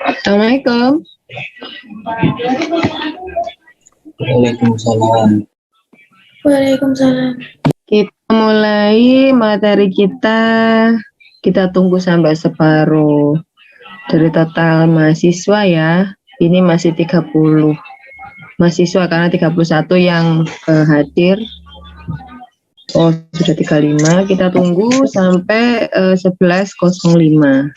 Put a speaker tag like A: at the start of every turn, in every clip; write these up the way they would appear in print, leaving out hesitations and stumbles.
A: Assalamualaikum.
B: Waalaikumsalam.
C: Waalaikumsalam.
A: Kita mulai materi kita. Kita tunggu sampai separuh. Dari total mahasiswa ya, ini masih 30 mahasiswa karena 31 yang hadir. Oh, sudah 35. Kita tunggu sampai 11.05.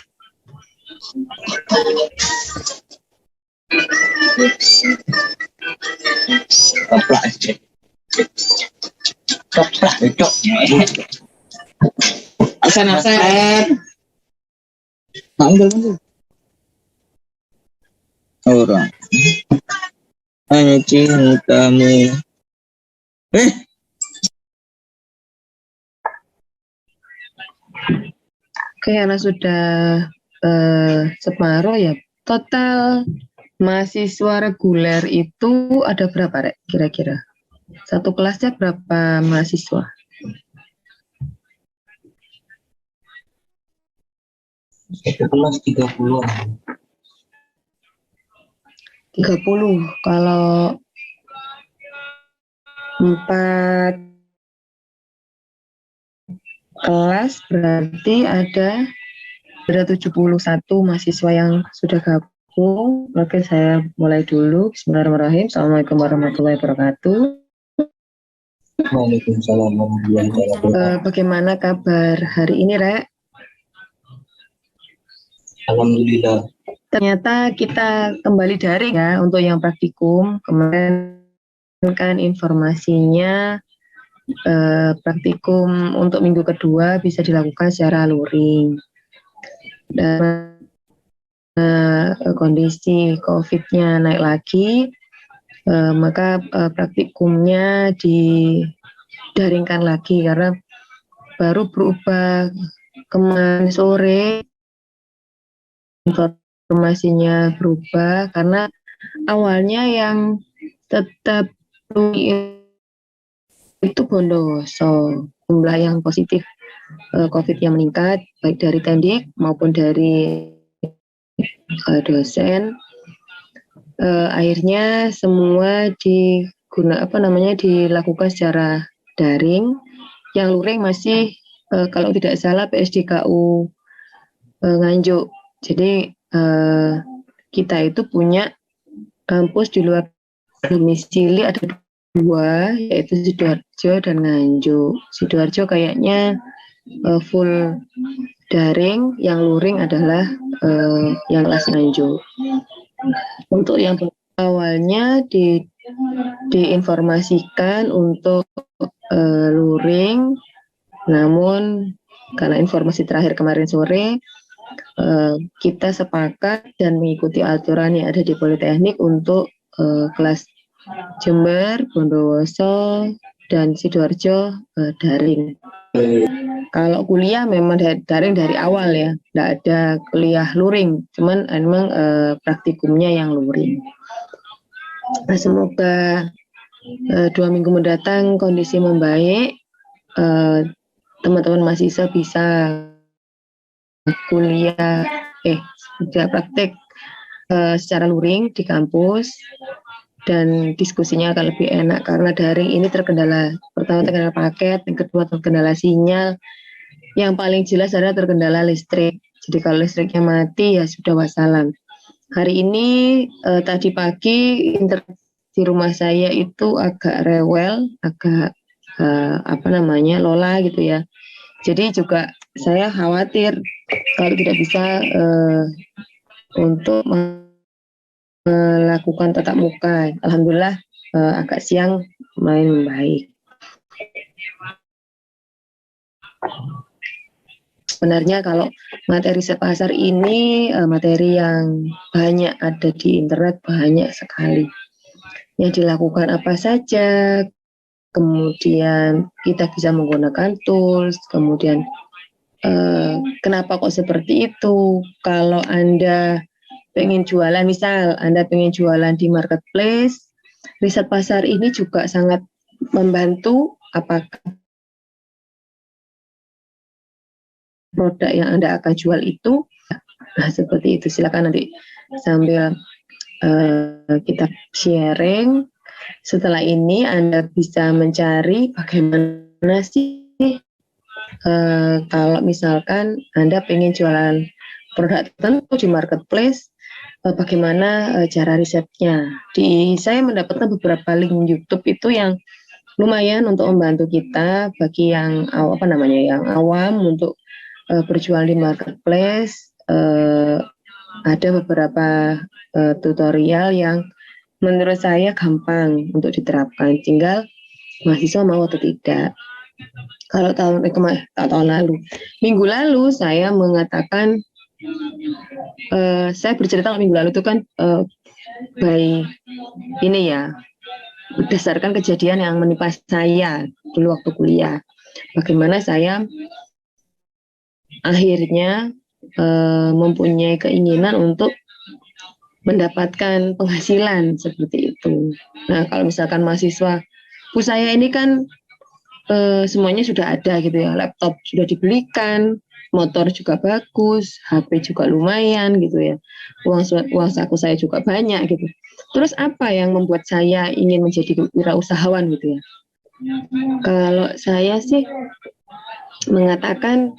B: Toplak aja. Toplak cocok. Asen. Manggil. Orang. Hanya cintamu.
A: Oke, karena sudah separuh ya. Total mahasiswa reguler itu ada berapa, Rek? Kira-kira? Satu kelasnya berapa mahasiswa?
B: Satu kelas 30.
A: 30. Kalau 4 kelas berarti ada 71 mahasiswa yang sudah gabung. Oke, saya mulai dulu. Bismillahirrahmanirrahim. Assalamualaikum warahmatullahi wabarakatuh.
B: Waalaikumsalam warahmatullahi wabarakatuh.
A: Bagaimana kabar hari ini, Rek?
B: Alhamdulillah.
A: Ternyata kita kembali daring ya untuk yang praktikum. Kemarin kan informasinya praktikum untuk minggu kedua bisa dilakukan secara luring. Dan kondisi COVID-nya naik lagi, maka praktikumnya didaringkan lagi karena baru berubah kemarin sore. Informasinya berubah karena awalnya yang tetap itu Bondowoso, jumlah yang positif COVID yang meningkat baik dari Tendik maupun dari dosen. Akhirnya semua dilakukan secara daring. Yang luring masih kalau tidak salah PSDKU Nganjuk. Jadi kita itu punya kampus di luar domisili ada 2, yaitu Sidoarjo dan Nganjuk. Sidoarjo kayaknya full daring, yang luring adalah yang kelas Nganjuk. Untuk yang awalnya diinformasikan untuk luring, namun karena informasi terakhir kemarin sore, kita sepakat dan mengikuti aturan yang ada di Politeknik untuk kelas Jember, Bondowoso, dan Sidoarjo daring. Kalau kuliah memang daring dari awal ya, tidak ada kuliah luring, cuman memang praktikumnya yang luring. Nah, semoga 2 minggu mendatang kondisi membaik, teman-teman mahasiswa bisa kuliah praktek secara luring di kampus dan diskusinya akan lebih enak karena daring ini terkendala paket, yang kedua terkendala sinyal, yang paling jelas adalah terkendala listrik. Jadi kalau listriknya mati ya sudah wassalam. Hari ini tadi pagi internet di rumah saya itu agak rewel, agak lola gitu ya. Jadi juga saya khawatir kalau tidak bisa untuk melakukan tatap muka. Alhamdulillah agak siang main baik. Sebenarnya kalau materi sepasar ini materi yang banyak ada di internet, banyak sekali. Yang dilakukan apa saja, kemudian kita bisa menggunakan tools, kemudian kenapa kok seperti itu. Kalau Anda pengen jualan, misal Anda pengen jualan di marketplace, riset pasar ini juga sangat membantu apakah produk yang Anda akan jual itu Nah, seperti itu. Silakan nanti sambil kita sharing. Setelah ini Anda bisa mencari bagaimana sih kalau misalkan Anda ingin jualan produk tertentu di marketplace, bagaimana cara risetnya. Saya mendapatkan beberapa link YouTube itu yang lumayan untuk membantu kita bagi yang yang awam untuk berjual di marketplace. Ada beberapa tutorial yang menurut saya gampang untuk diterapkan, tinggal mahasiswa mau atau tidak. Kalau tahun lalu, minggu lalu saya mengatakan, saya bercerita minggu lalu itu kan by ini ya, berdasarkan kejadian yang menimpa saya dulu waktu kuliah. Bagaimana saya akhirnya mempunyai keinginan untuk mendapatkan penghasilan seperti itu. Nah, kalau misalkan mahasiswa, saya ini kan semuanya sudah ada gitu ya, laptop sudah dibelikan, motor juga bagus, HP juga lumayan gitu ya, uang saku saya juga banyak gitu. Terus apa yang membuat saya ingin menjadi wirausahawan gitu ya? Kalau saya sih mengatakan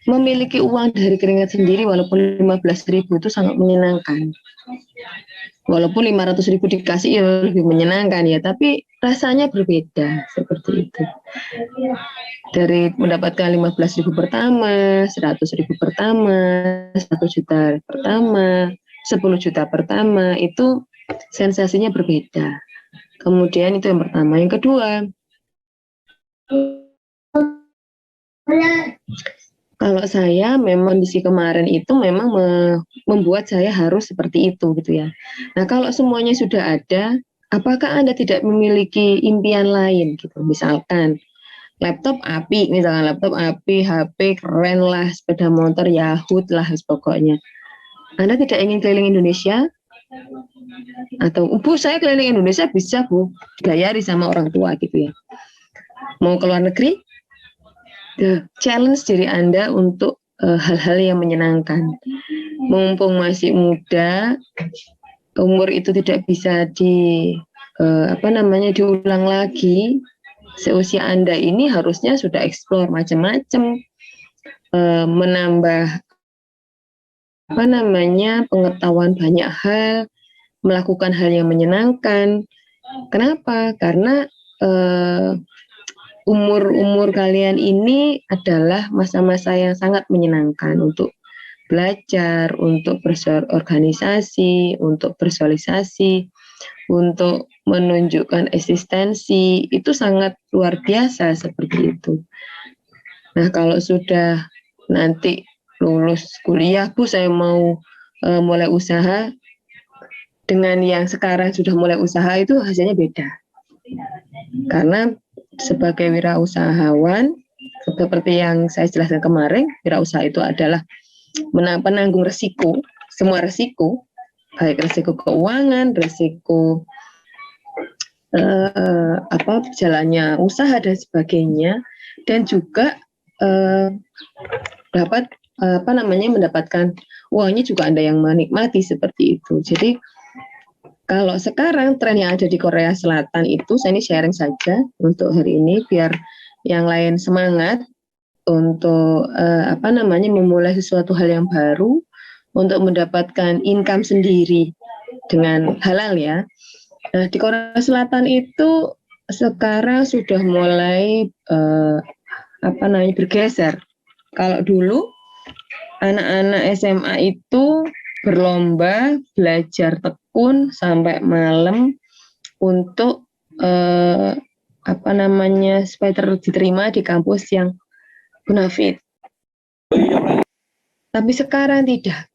A: memiliki uang dari keringat sendiri walaupun 15.000 itu sangat menyenangkan. Walaupun 500.000 dikasih ya lebih menyenangkan ya, tapi rasanya berbeda seperti itu. Dari mendapatkan 15.000 pertama, 100.000 pertama, 1 juta pertama, 10 juta pertama, itu sensasinya berbeda. Kemudian itu yang pertama. Yang kedua, kalau saya memang kondisi kemarin itu memang membuat saya harus seperti itu gitu ya. Nah, kalau semuanya sudah ada, apakah Anda tidak memiliki impian lain gitu? Misalkan laptop api, HP keren lah, sepeda motor Yahoo lah pokoknya. Anda tidak ingin keliling Indonesia? Atau Bu, saya keliling Indonesia bisa Bu, bayari sama orang tua gitu ya. Mau ke luar negeri? Challenge diri Anda untuk hal-hal yang menyenangkan. Mumpung masih muda, umur itu tidak bisa diulang lagi. Seusia Anda ini harusnya sudah eksplor macam-macam, menambah pengetahuan banyak hal, melakukan hal yang menyenangkan. Kenapa? Karena umur kalian ini adalah masa-masa yang sangat menyenangkan untuk belajar, untuk berorganisasi, untuk bersosialisasi, untuk menunjukkan eksistensi, itu sangat luar biasa seperti itu. Nah, kalau sudah nanti lulus kuliah, Bu, saya mau mulai usaha, dengan yang sekarang sudah mulai usaha itu hasilnya beda. Karena sebagai wirausahawan, seperti yang saya jelaskan kemarin, wirausaha itu adalah penanggung resiko, semua resiko, baik resiko keuangan, resiko jalannya usaha dan sebagainya, dan juga dapat mendapatkan uangnya juga Anda yang menikmati seperti itu. Jadi kalau sekarang tren yang ada di Korea Selatan itu, saya ini sharing saja untuk hari ini biar yang lain semangat untuk memulai sesuatu hal yang baru, untuk mendapatkan income sendiri dengan halal ya. Nah, di Korea Selatan itu sekarang sudah mulai bergeser. Kalau dulu anak-anak SMA itu berlomba belajar tekun sampai malam untuk supaya diterima di kampus yang bonafit. Tapi sekarang tidak.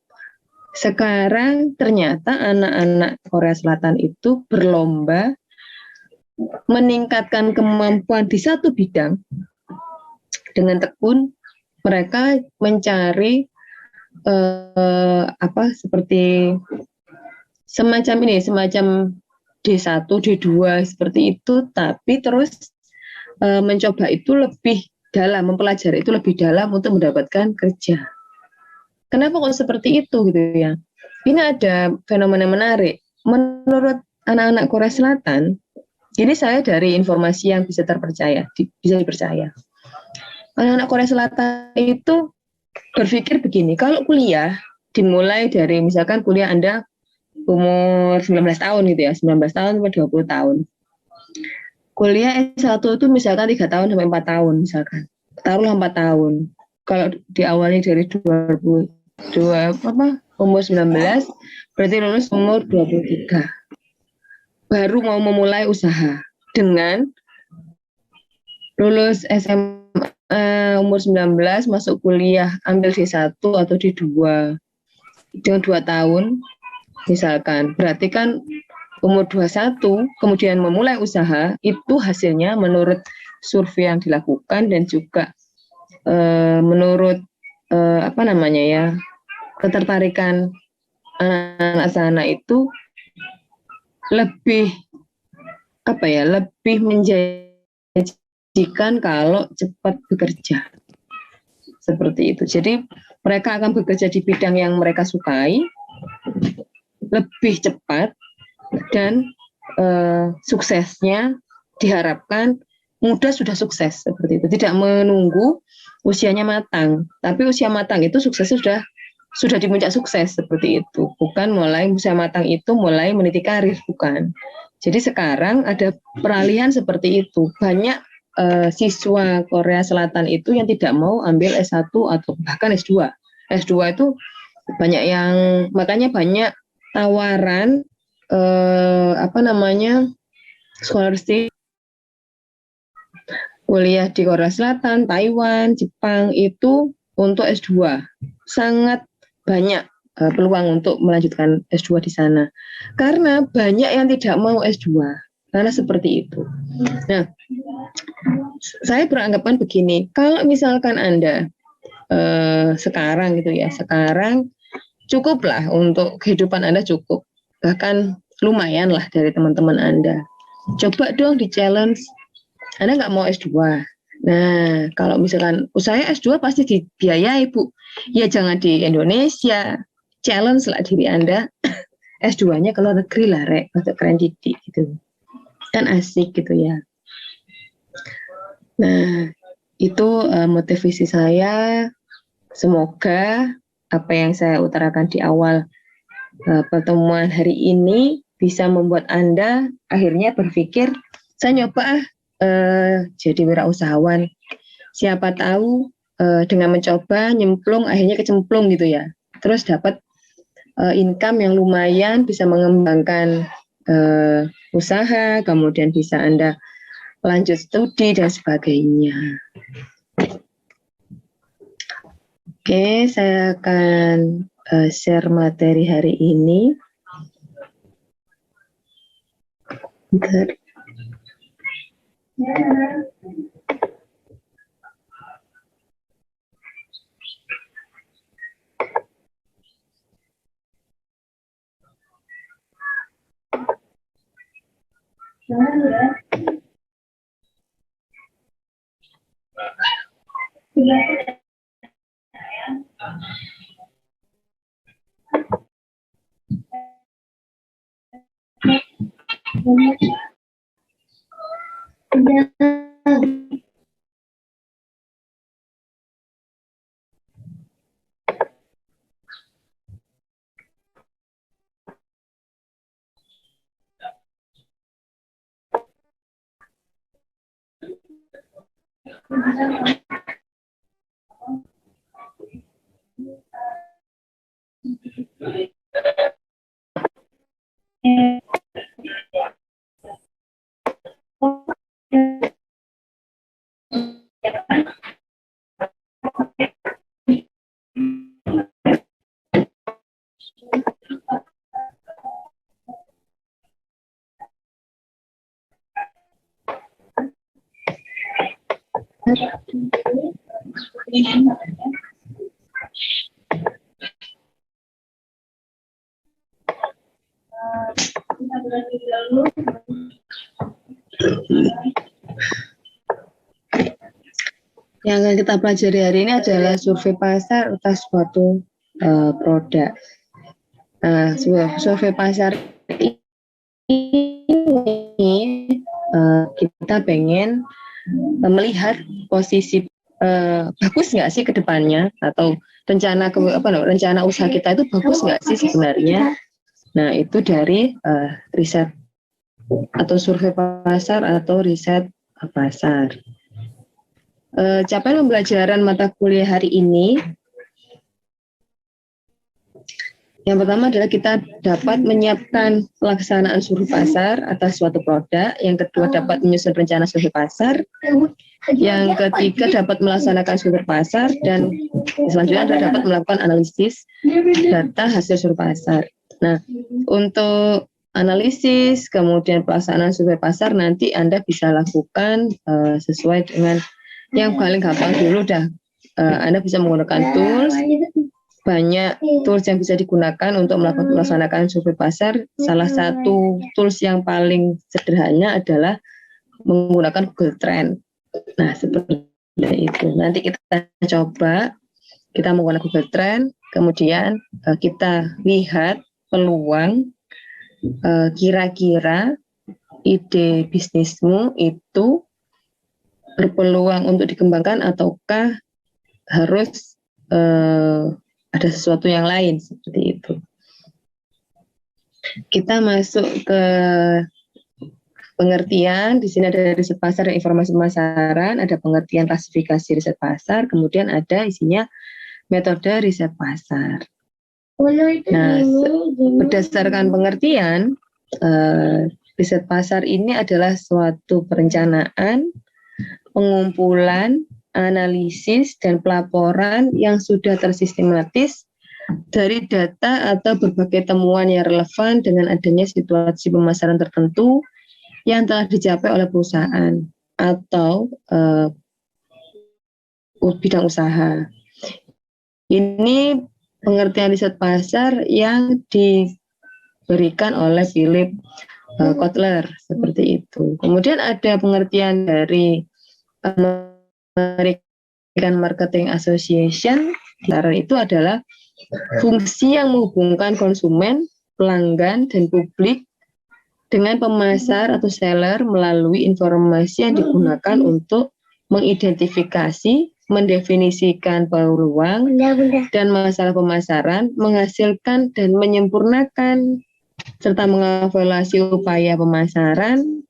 A: Sekarang ternyata anak-anak Korea Selatan itu berlomba meningkatkan kemampuan di satu bidang dengan tekun. Mereka mencari seperti semacam D1, D2 seperti itu, tapi terus mencoba itu lebih dalam, mempelajari itu lebih dalam untuk mendapatkan kerja. Kenapa kok seperti itu gitu ya? Ini ada fenomena menarik. Menurut anak-anak Korea Selatan, ini saya dari informasi yang bisa terpercaya, bisa dipercaya. Anak-anak Korea Selatan itu berpikir begini, kalau kuliah dimulai dari misalkan kuliah Anda umur 19 tahun gitu ya, 19 tahun sampai 20 tahun. Kuliah S1 itu misalkan 3 tahun sampai 4 tahun misalkan. Taruhlah 4 tahun. Kalau diawali dari umur 19, berarti lulus umur 23. Baru mau memulai usaha dengan lulus SMA umur 19, masuk kuliah, ambil D1 atau D2 dengan 2 tahun misalkan. Berarti kan umur 21 kemudian memulai usaha, itu hasilnya menurut survei yang dilakukan dan juga menurut ketertarikan anak-anak sana itu lebih menjanjikan kalau cepat bekerja seperti itu. Jadi mereka akan bekerja di bidang yang mereka sukai, lebih cepat, dan suksesnya diharapkan muda sudah sukses seperti itu. Tidak menunggu usianya matang, tapi usia matang itu suksesnya sudah di puncak sukses seperti itu. Bukan mulai usia matang itu mulai meniti karir, bukan. Jadi sekarang ada peralihan seperti itu. Banyak siswa Korea Selatan itu yang tidak mau ambil S1 atau bahkan S2. S2 itu banyak yang, makanya banyak tawaran scholarship kuliah di Korea Selatan, Taiwan, Jepang itu untuk S2. Sangat banyak peluang untuk melanjutkan S2 di sana. Karena banyak yang tidak mau S2. Karena seperti itu. Nah, saya beranggapan begini, kalau misalkan Anda sekarang cukuplah untuk kehidupan Anda cukup. Bahkan lumayan lah dari teman-teman Anda. Coba dong di-challenge. Anda nggak mau S2. Nah, kalau misalkan saya S2 pasti dibiayai, Bu. Ya jangan di Indonesia. Challenge lah diri Anda. S2-nya ke luar negeri lah, Rek. Masuk keren didik gitu. Kan asik gitu ya. Nah, itu motivasi saya. Semoga apa yang saya utarakan di awal pertemuan hari ini bisa membuat Anda akhirnya berpikir, saya nyoba jadi wirausahawan. Siapa tahu dengan mencoba nyemplung akhirnya kecemplung gitu ya. Terus dapat income yang lumayan, bisa mengembangkan usaha, kemudian bisa Anda lanjut studi dan sebagainya. Oke, saya akan share materi hari ini. Bentar. Yang akan kita pelajari hari ini adalah survei pasar atas suatu produk. Nah, survei pasar ini kita pengen melihat posisi bagus nggak sih ke depannya, atau rencana usaha kita itu bagus nggak sih sebenarnya. Nah, itu dari riset atau survei pasar atau riset pasar. Capaian pembelajaran mata kuliah hari ini, yang pertama adalah kita dapat menyiapkan pelaksanaan survei pasar atas suatu produk. Yang kedua, dapat menyusun rencana survei pasar. Yang ketiga, dapat melaksanakan survei pasar. Dan selanjutnya adalah dapat melakukan analisis data hasil survei pasar. Nah, untuk analisis, kemudian pelaksanaan survei pasar, nanti Anda bisa lakukan sesuai dengan yang paling gampang dulu dah. Anda bisa menggunakan tools. Banyak tools yang bisa digunakan untuk melaksanakan survei pasar. Salah satu tools yang paling sederhana adalah menggunakan Google Trend. Nah, seperti itu. Nanti kita coba, kita menggunakan Google Trend, kemudian kita lihat peluang, kira-kira ide bisnismu itu berpeluang untuk dikembangkan ataukah harus ada sesuatu yang lain, seperti itu. Kita masuk ke pengertian. Di sini ada riset pasar dan informasi pemasaran, ada pengertian klasifikasi riset pasar, kemudian ada isinya metode riset pasar. Nah, berdasarkan pengertian, riset pasar ini adalah suatu perencanaan, pengumpulan, analisis, dan pelaporan yang sudah tersistematis dari data atau berbagai temuan yang relevan dengan adanya situasi pemasaran tertentu yang telah dicapai oleh perusahaan atau bidang usaha. Ini pengertian riset pasar yang diberikan oleh Philip Kotler, seperti itu. Kemudian ada pengertian dari American Marketing Association. Itu adalah fungsi yang menghubungkan konsumen, pelanggan, dan publik dengan pemasar atau seller melalui informasi yang digunakan untuk mengidentifikasi, mendefinisikan peluang dan masalah pemasaran, menghasilkan dan menyempurnakan, serta mengevaluasi upaya pemasaran,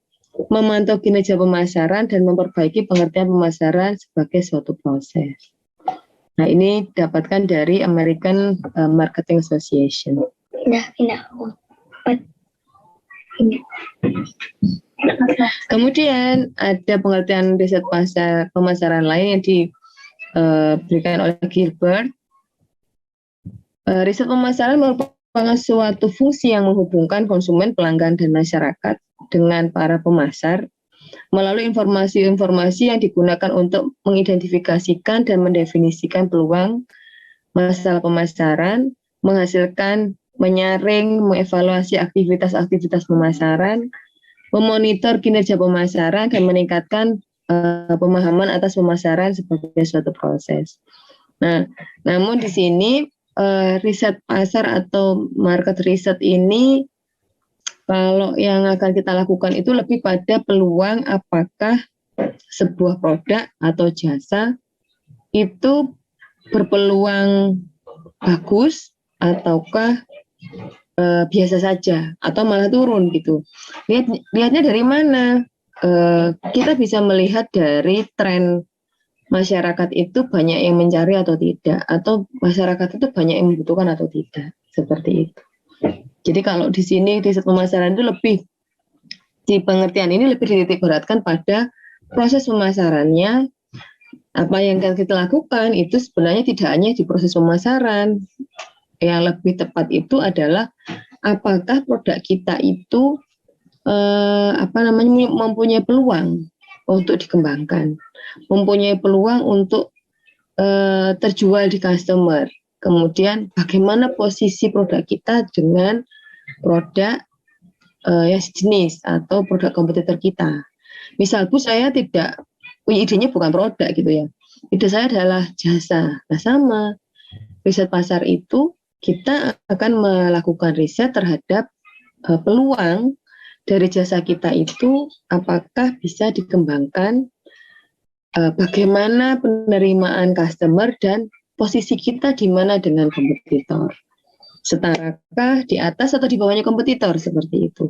A: memantau kinerja pemasaran, dan memperbaiki pengertian pemasaran sebagai suatu proses. Nah, ini didapatkan dari American Marketing Association. Kemudian ada pengertian riset pasar pemasaran lain yang diberikan oleh Gilbert. Riset pemasaran merupakan suatu fungsi yang menghubungkan konsumen, pelanggan, dan masyarakat dengan para pemasar melalui informasi-informasi yang digunakan untuk mengidentifikasikan dan mendefinisikan peluang, masalah pemasaran, menghasilkan, menyaring, mengevaluasi aktivitas-aktivitas pemasaran, memonitor kinerja pemasaran, dan meningkatkan pemahaman atas pemasaran sebagai suatu proses. Nah, namun di sini riset pasar atau market research ini, kalau yang akan kita lakukan itu lebih pada peluang apakah sebuah produk atau jasa itu berpeluang bagus ataukah biasa saja atau malah turun gitu. Lihatnya dari mana? Kita bisa melihat dari tren masyarakat itu banyak yang mencari atau tidak, atau masyarakat itu banyak yang membutuhkan atau tidak, seperti itu. Jadi kalau di sini riset pemasaran itu lebih, di pengertian ini lebih dititik beratkan pada proses pemasarannya. Apa yang kita lakukan itu sebenarnya tidak hanya di proses pemasaran. Yang lebih tepat itu adalah apakah produk kita itu mempunyai peluang untuk dikembangkan, mempunyai peluang untuk terjual di customer. Kemudian bagaimana posisi produk kita dengan produk yang sejenis atau produk kompetitor kita. Misal Bu, saya tidak punya idenya bukan produk gitu ya. ide saya adalah jasa. Nah, sama riset pasar itu kita akan melakukan riset terhadap peluang dari jasa kita itu apakah bisa dikembangkan, bagaimana penerimaan customer dan posisi kita di mana dengan kompetitor. Setarakah di atas atau di bawahnya kompetitor seperti itu.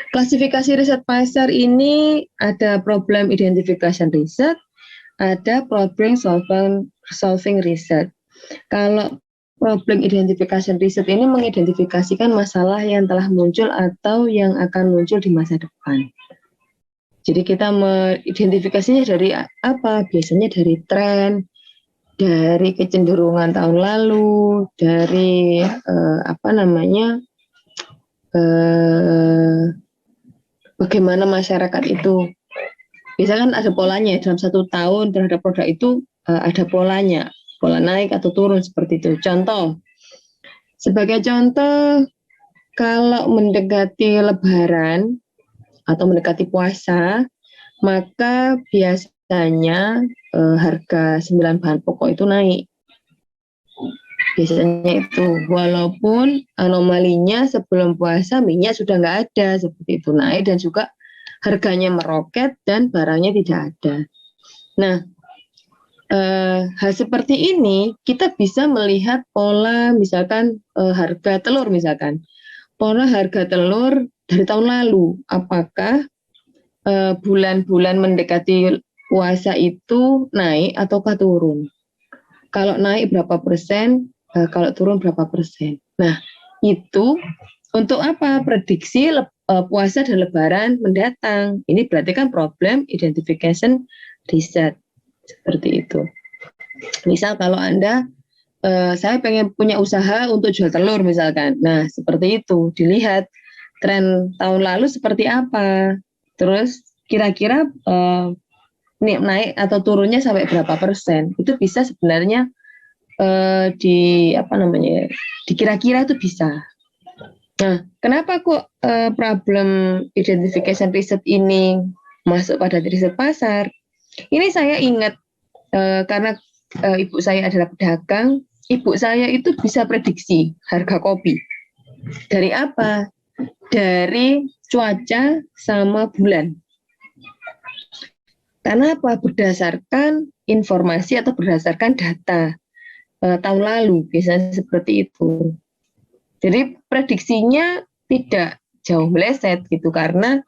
A: Klasifikasi riset pasar ini ada problem identification research, ada problem solving research. Kalau problem identification research ini mengidentifikasikan masalah yang telah muncul atau yang akan muncul di masa depan. Jadi kita mengidentifikasinya dari apa? Biasanya dari tren, dari kecenderungan tahun lalu, dari bagaimana masyarakat itu. Misalkan ada polanya dalam 1 tahun terhadap produk itu ada polanya, pola naik atau turun seperti itu. Contoh, sebagai contoh, kalau mendekati Lebaran atau mendekati puasa, maka biasanya harga 9 bahan pokok itu naik. Biasanya itu, walaupun anomalinya sebelum puasa minyak sudah nggak ada, seperti itu naik dan juga harganya meroket dan barangnya tidak ada. Nah, hal seperti ini kita bisa melihat pola misalkan harga telur misalkan. Pola harga telur dari tahun lalu, apakah bulan-bulan mendekati puasa itu naik ataukah turun? Kalau naik berapa persen, kalau turun berapa persen. Nah, itu untuk apa? Prediksi puasa dan Lebaran mendatang. Ini berarti kan problem identification research. Seperti itu. Misal kalau Anda, saya pengen punya usaha untuk jual telur misalkan. Nah, seperti itu. Dilihat tren tahun lalu seperti apa. Terus kira-kira naik atau turunnya sampai berapa persen. Itu bisa sebenarnya dikira-kira itu bisa. Nah, kenapa kok problem identification research ini masuk pada riset pasar? Ini saya ingat karena ibu saya adalah pedagang, ibu saya itu bisa prediksi harga kopi. Dari apa? Dari cuaca sama bulan. Karena apa? Berdasarkan informasi atau berdasarkan data tahun lalu, biasanya seperti itu. Jadi prediksinya tidak jauh meleset gitu karena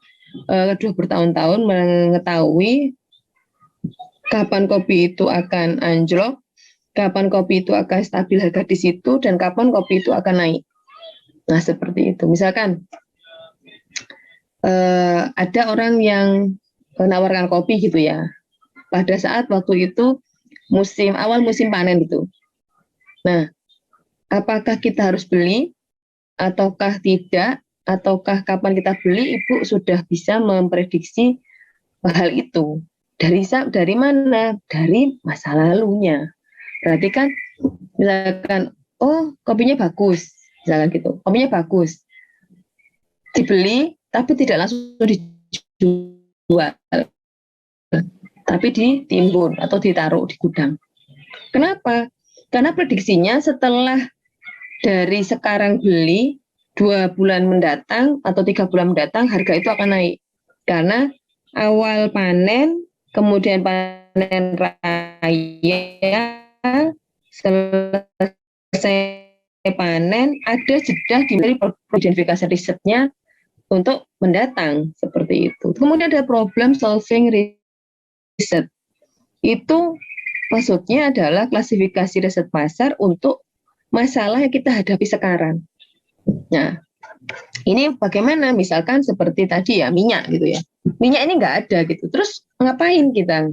A: sudah bertahun-tahun mengetahui kapan kopi itu akan anjlok, kapan kopi itu akan stabil harga di situ, dan kapan kopi itu akan naik. Nah, seperti itu. Misalkan ada orang yang menawarkan kopi gitu ya, pada saat waktu itu awal musim panen itu. Nah, apakah kita harus beli ataukah tidak, ataukah kapan kita beli, ibu sudah bisa memprediksi hal itu. Dari mana? Dari masa lalunya. Berarti kan, misalkan, oh kopinya bagus, misalkan gitu, kopinya bagus, dibeli, tapi tidak langsung dijual, tapi ditimbun atau ditaruh di gudang. Kenapa? Karena prediksinya setelah dari sekarang beli 2 bulan mendatang atau 3 bulan mendatang harga itu akan naik karena awal panen, kemudian panen raya, selesai panen, ada jeda dari identifikasi risetnya untuk mendatang seperti itu. Kemudian ada problem solving research. Itu maksudnya adalah klasifikasi riset pasar untuk masalah yang kita hadapi sekarang. Nah, ini bagaimana? Misalkan seperti tadi ya, minyak gitu ya. Minyak ini nggak ada gitu. Terus ngapain kita?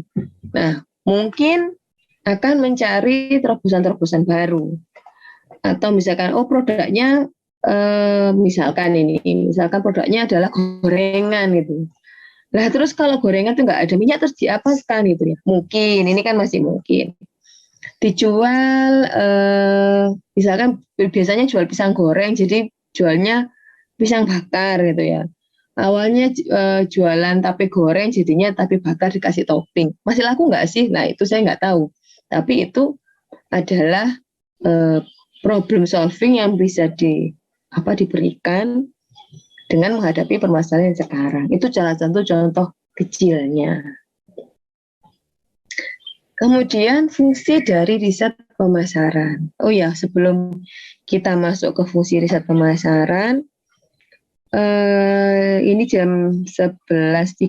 A: Nah, mungkin akan mencari terobosan-terobosan baru. Atau misalkan, produknya, misalkan produknya adalah gorengan gitu. Nah, terus kalau gorengan itu nggak ada minyak, terus diapaskan gitu ya? Mungkin, ini kan masih mungkin. dijual, misalkan biasanya jual pisang goreng, jadi jualnya pisang bakar gitu ya. Awalnya jualan tape goreng, jadinya tape bakar dikasih topping. Masih laku nggak sih? Nah itu saya nggak tahu. Tapi itu adalah problem solving yang bisa diberikan dengan menghadapi permasalahan yang sekarang. Itu salah satu contoh kecilnya. Kemudian fungsi dari riset pemasaran. Oh ya, sebelum kita masuk ke fungsi riset pemasaran, ini jam 11.30.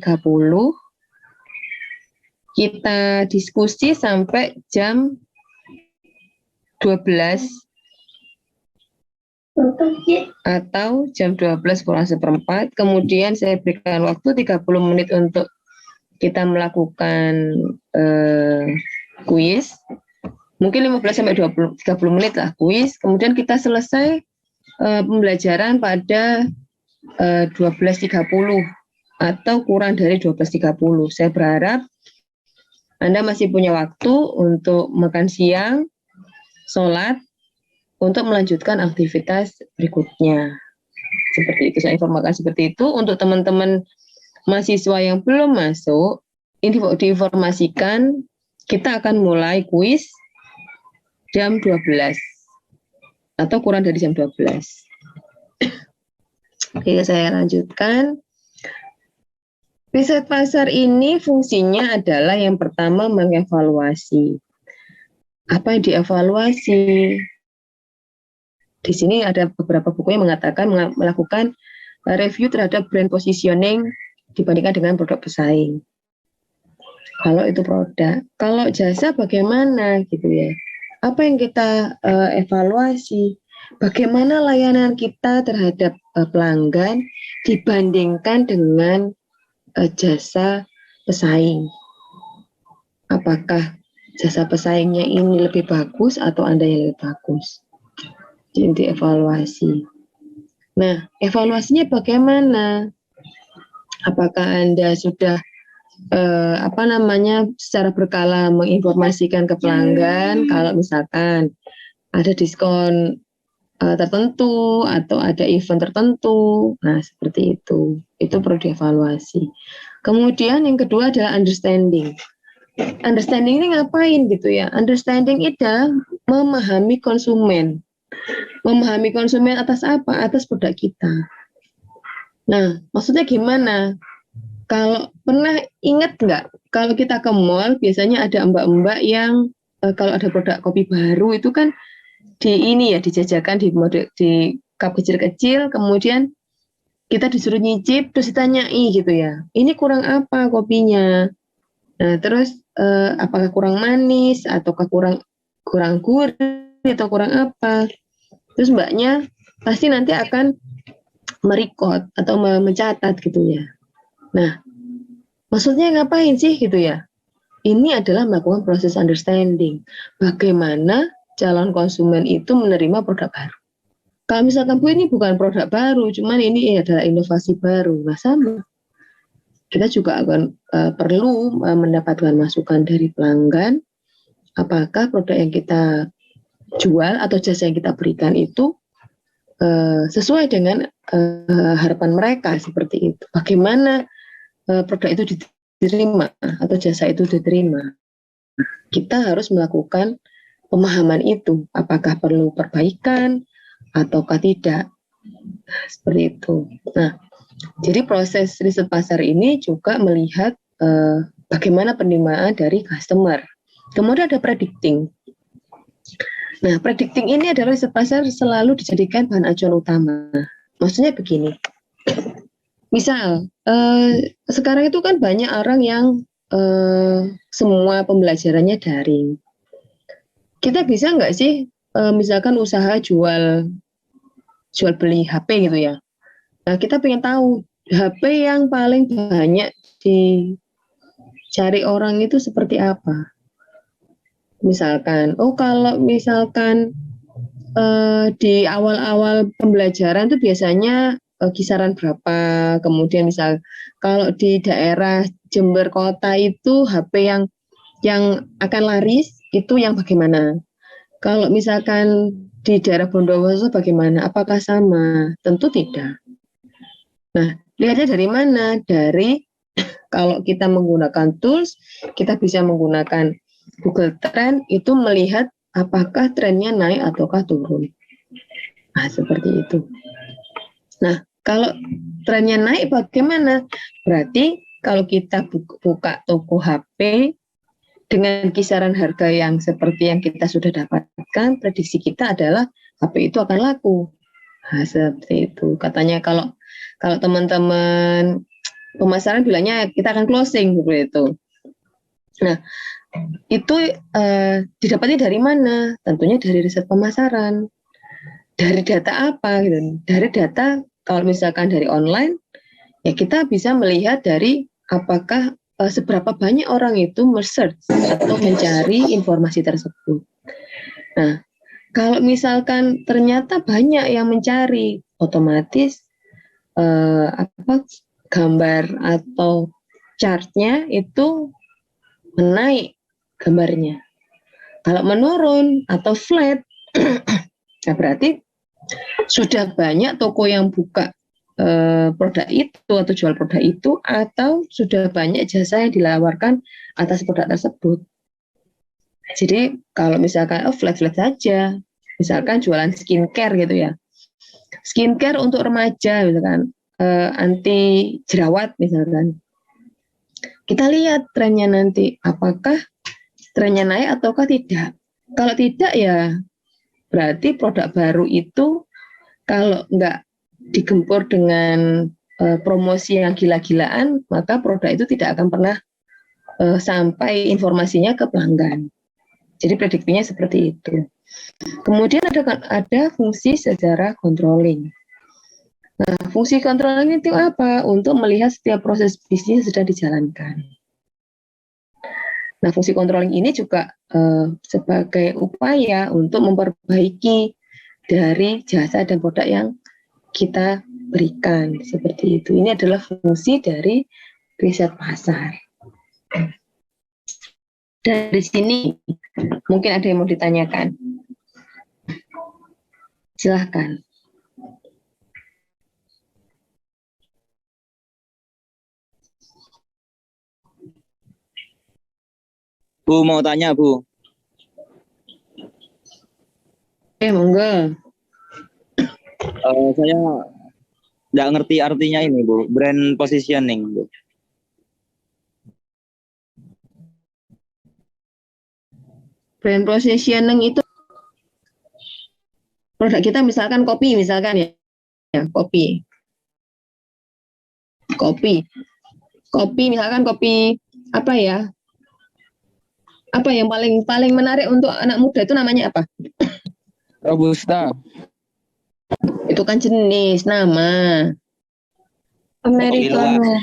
A: Kita diskusi sampai jam 12 atau jam 12 kurang seperempat. Kemudian saya berikan waktu 30 menit untuk kita melakukan kuis. Mungkin 15 sampai 30 menit lah kuis. Kemudian kita selesai pembelajaran pada 12.30 atau kurang dari 12.30. Saya berharap Anda masih punya waktu untuk makan siang, sholat, untuk melanjutkan aktivitas berikutnya. Seperti itu, saya informasikan seperti itu. Untuk teman-teman mahasiswa yang belum masuk, ini diinformasikan kita akan mulai kuis jam 12 atau kurang dari jam 12. Oke, saya lanjutkan. Riset pasar ini fungsinya adalah yang pertama mengevaluasi. Apa yang dievaluasi? Di sini ada beberapa buku yang mengatakan melakukan review terhadap brand positioning dibandingkan dengan produk pesaing. Kalau itu produk, kalau jasa bagaimana gitu ya? Apa yang kita evaluasi? Bagaimana layanan kita terhadap pelanggan dibandingkan dengan jasa pesaing? Apakah jasa pesaingnya ini lebih bagus atau Anda yang lebih bagus? Jadi evaluasi. Nah, evaluasinya bagaimana? Apakah Anda sudah secara berkala menginformasikan ke pelanggan kalau misalkan ada diskon tertentu atau ada event tertentu? Nah, seperti itu. Itu perlu dievaluasi. Kemudian yang kedua adalah understanding. Understanding ini ngapain gitu ya? Understanding itu memahami konsumen. Memahami konsumen atas apa? Atas produk kita. Nah, maksudnya gimana? Kalau pernah ingat nggak, kalau kita ke mall, biasanya ada mbak-mbak yang kalau ada produk kopi baru itu kan dijajakan di cup kecil-kecil, kemudian kita disuruh nyicip, terus ditanyai gitu ya, ini kurang apa kopinya? Nah, terus apakah kurang manis, ataukah kurang gurih, atau kurang apa? Terus mbaknya pasti nanti akan merekod atau mencatat gitu ya. Nah, maksudnya ngapain sih gitu ya? Ini adalah melakukan proses understanding. Bagaimana calon konsumen itu menerima produk baru. Kalau misalkan Bu ini bukan produk baru, cuman ini adalah inovasi baru. Nah, sama. Kita juga akan perlu mendapatkan masukan dari pelanggan. Apakah produk yang kita jual atau jasa yang kita berikan itu sesuai dengan harapan mereka seperti itu. Bagaimana produk itu diterima atau jasa itu diterima. Kita harus melakukan pemahaman itu. Apakah perlu perbaikan ataukah tidak. Seperti itu. Nah, jadi proses riset pasar ini juga melihat bagaimana penerimaan dari customer. Kemudian ada predicting. Nah, predicting ini adalah riset pasar selalu dijadikan bahan acuan utama. Maksudnya begini, misal sekarang itu kan banyak orang yang semua pembelajarannya daring. Kita bisa nggak sih misalkan usaha jual beli HP gitu ya. Nah, kita pengen tahu HP yang paling banyak dicari orang itu seperti apa. Misalkan, kalau misalkan di awal-awal pembelajaran itu biasanya kisaran berapa, kemudian misal kalau di daerah Jember Kota itu HP yang akan laris itu yang bagaimana? Kalau misalkan di daerah Bondowoso bagaimana? Apakah sama? Tentu tidak. Nah, lihatnya dari mana? Dari kalau kita menggunakan tools, kita bisa menggunakan Google Trend itu melihat apakah trennya naik ataukah turun. Nah, seperti itu. Nah, kalau trennya naik bagaimana? Berarti kalau kita buka toko HP dengan kisaran harga yang seperti yang kita sudah dapatkan, prediksi kita adalah HP itu akan laku. Nah, seperti itu. Katanya kalau teman-teman pemasaran bilangnya kita akan closing seperti itu. Nah, itu didapatnya dari mana? Tentunya dari riset pemasaran. Dari data apa? Gitu. Dari data kalau misalkan dari online, ya kita bisa melihat dari apakah seberapa banyak orang itu search atau mencari informasi tersebut. Nah, kalau misalkan ternyata banyak yang mencari, otomatis gambar atau chartnya itu menaik gambarnya. Kalau menurun atau flat, nah berarti sudah banyak toko yang buka produk itu atau jual produk itu, atau sudah banyak jasa yang dilawarkan atas produk tersebut. Jadi kalau misalkan flat-flat saja, misalkan jualan skincare gitu ya, skincare untuk remaja misalkan, anti jerawat misalkan, kita lihat trennya nanti apakah trennya naik ataukah tidak. Kalau tidak ya berarti produk baru itu kalau nggak digempur dengan promosi yang gila-gilaan, maka produk itu tidak akan pernah sampai informasinya ke pelanggan. Jadi prediksinya seperti itu. Kemudian ada fungsi secara controlling. Nah, fungsi controlling itu apa? Untuk melihat setiap proses bisnis sedang dijalankan. Nah, fungsi controlling ini juga sebagai upaya untuk memperbaiki dari jasa dan produk yang kita berikan, seperti itu. Ini adalah fungsi dari riset pasar. Dari sini mungkin ada yang mau ditanyakan. Silahkan.
B: Bu mau tanya Bu.
A: Monggo.
B: Saya nggak ngerti artinya ini Bu, brand positioning Bu.
A: Brand positioning itu produk kita misalkan kopi misalkan ya kopi misalkan kopi apa ya, apa yang paling menarik untuk anak muda itu namanya apa?
B: Robusta.
A: Itu kan jenis, nama.
C: Americano.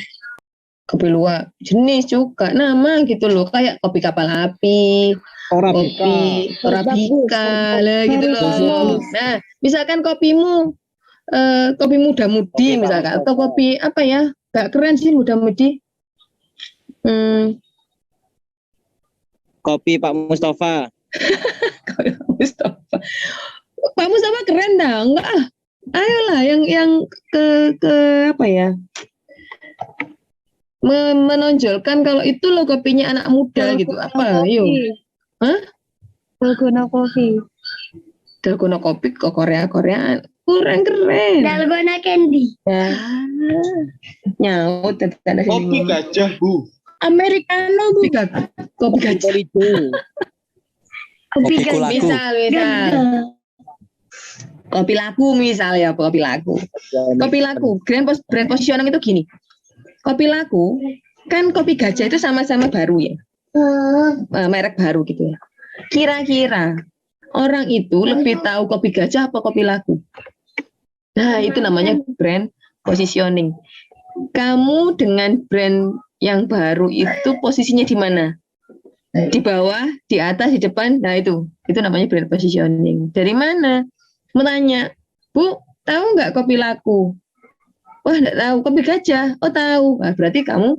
A: Kopi luwak, jenis juga, nama gitu loh, kayak kopi kapal api, kopi Torabika, lah gitu loh. Nah, misalkan kopimu kopi muda-mudi misalkan, atau kopi apa ya, gak keren sih muda-mudi.
B: Kopi Pak Mustafa.
A: Pak Mustafa keren dah, enggak ah. Ayolah yang ke apa ya? Menonjolkan kalau itu loh kopinya anak muda gitu. Apa? Yuk. Hah?
C: Dalgona Coffee.
A: Dalgona kopi kok Korea-Koreaan. Kurang keren.
C: Dalgona Candy.
A: Ya. Nyaut ada sini.
D: Kopi gajah Bu.
C: Americano Bu.
A: Kopi gajah.
C: Kopi gajah.
A: Misal. Kopi laku misal ya, kopi laku. Kopi laku, brand positioning itu gini. Kopi laku, kan kopi gajah itu sama-sama baru ya. Merek baru gitu ya. Kira-kira orang itu lebih tahu kopi gajah apa kopi laku? Nah, itu namanya brand positioning. Kamu dengan brand yang baru itu posisinya di mana? Di bawah, di atas, di depan. Nah, itu namanya brand positioning. Dari mana? Menanya, Bu, tahu nggak kopi laku? Wah, nggak tahu. Kopi gajah? Oh, tahu. Nah, berarti kamu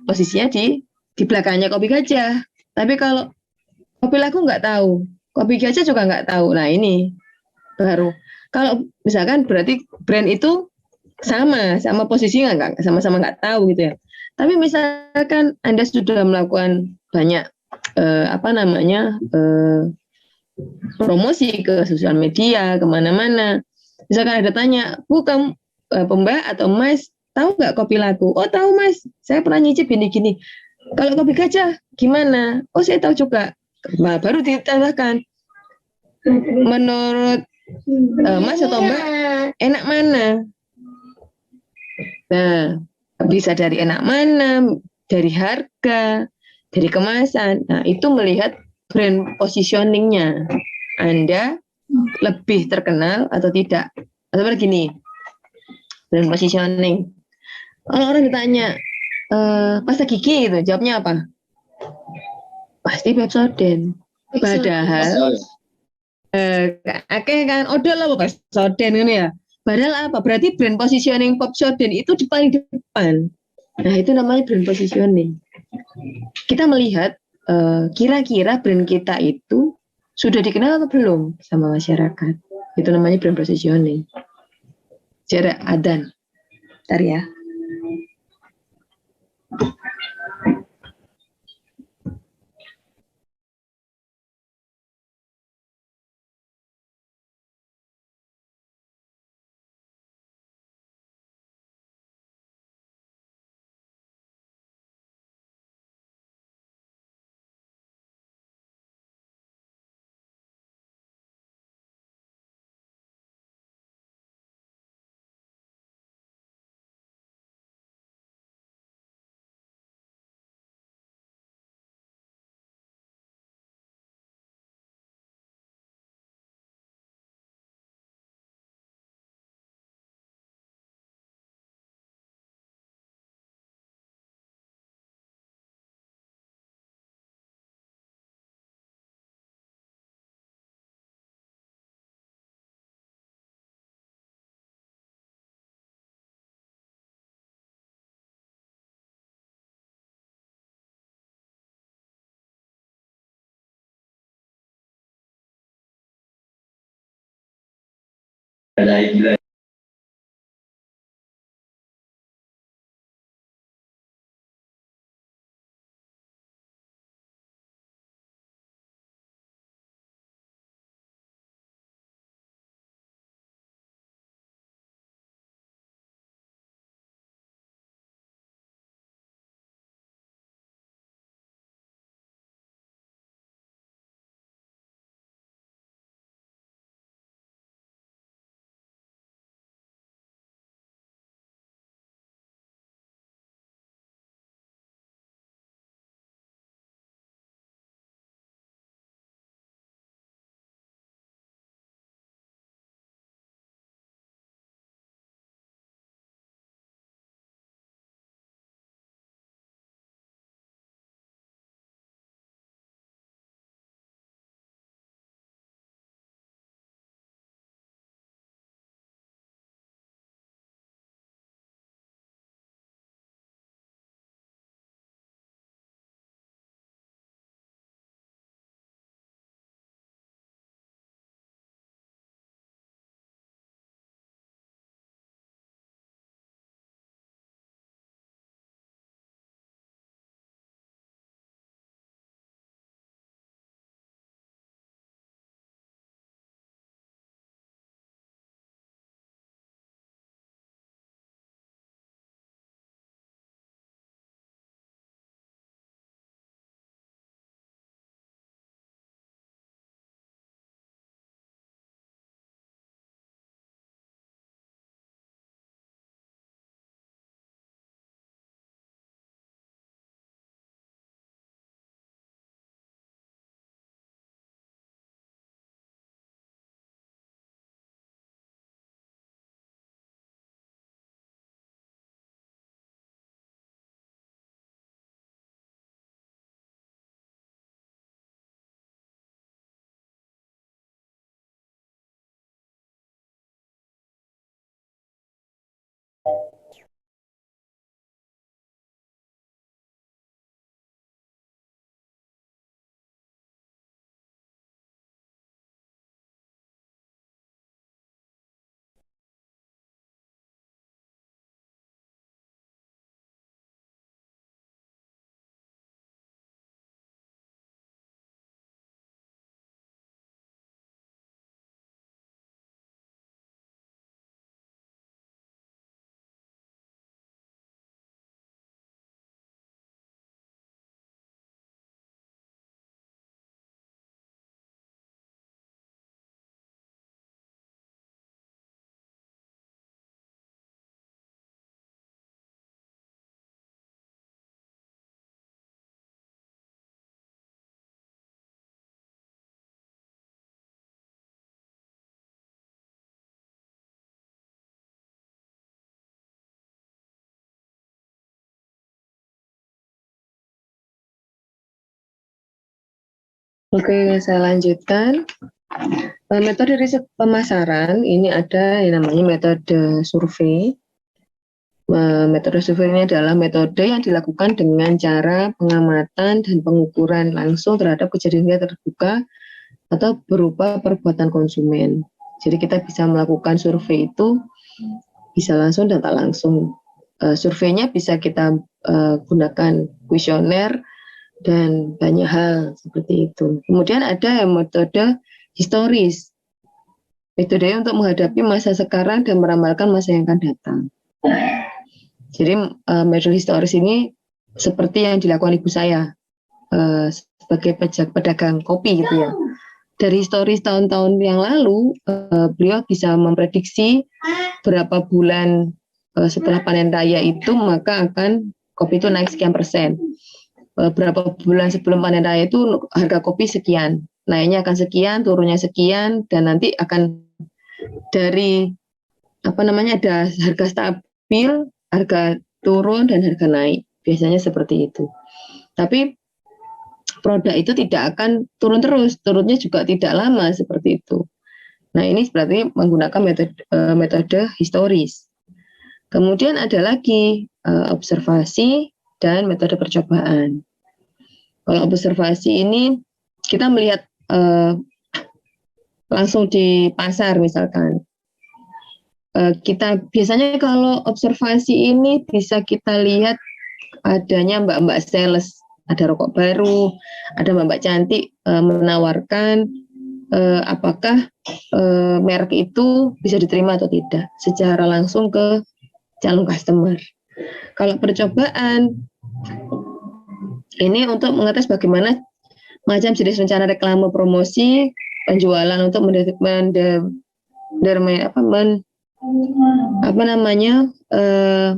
A: posisinya di belakangnya kopi gajah. Tapi kalau Kopi laku nggak tahu, kopi gajah juga nggak tahu. Nah ini baru. Kalau misalkan berarti brand itu sama posisinya nggak sama-sama nggak tahu gitu ya. Tapi misalkan Anda sudah melakukan banyak apa namanya promosi ke sosial media kemana-mana. Misalkan ada tanya, Bu kamu Mbak atau Mas tahu nggak kopi laku? Oh tahu Mas, saya pernah nyicip gini-gini. Kalau kopi gajah gimana? Oh saya tahu juga. Nah, baru ditambahkan menurut Mas atau Mbak enak mana? Nah, bisa dari enak mana, dari harga, dari kemasan. Nah, itu melihat brand positioningnya. Anda lebih terkenal atau tidak. Atau begini, brand positioning. Kalau orang ditanya, pasta gigi itu, jawabnya apa? Pasti Pepsodent. Padahal, akeh kan, odol lah Pepsodent ini ya. Padahal apa? Berarti brand positioning Pepsodent itu di paling depan. Nah, itu namanya brand positioning. Kita melihat kira-kira brand kita itu sudah dikenal atau belum sama masyarakat. Itu namanya brand positioning. Jarak adan. Bentar ya. Oke, saya lanjutkan. Metode riset pemasaran ini ada yang namanya metode survei. Metode survei ini adalah metode yang dilakukan dengan cara pengamatan dan pengukuran langsung terhadap kejadian terbuka atau berupa perbuatan konsumen. Jadi kita bisa melakukan survei itu bisa langsung dan tak langsung. Surveinya bisa kita gunakan kuesioner dan banyak hal seperti itu. Kemudian ada yang metode historis. Metode untuk menghadapi masa sekarang dan meramalkan masa yang akan datang. Jadi metode historis ini seperti yang dilakukan ibu saya sebagai pedagang kopi gitu ya. Dari historis tahun-tahun yang lalu, beliau bisa memprediksi berapa bulan setelah panen raya itu maka akan kopi itu naik sekian persen. Berapa bulan sebelum panen raya itu harga kopi sekian, naiknya akan sekian, turunnya sekian, dan nanti akan dari ada harga stabil, harga turun dan harga naik, biasanya seperti itu. Tapi produk itu tidak akan turun terus, turunnya juga tidak lama seperti itu. Nah ini berarti menggunakan metode historis. Kemudian ada lagi observasi dan metode percobaan. Kalau observasi ini kita melihat langsung di pasar misalkan. Kita biasanya kalau observasi ini bisa kita lihat adanya mbak-mbak sales, ada rokok baru, ada mbak-mbak cantik menawarkan apakah merek itu bisa diterima atau tidak secara langsung ke calon customer. Kalau percobaan ini untuk mengetes bagaimana macam jenis rencana reklame promosi penjualan untuk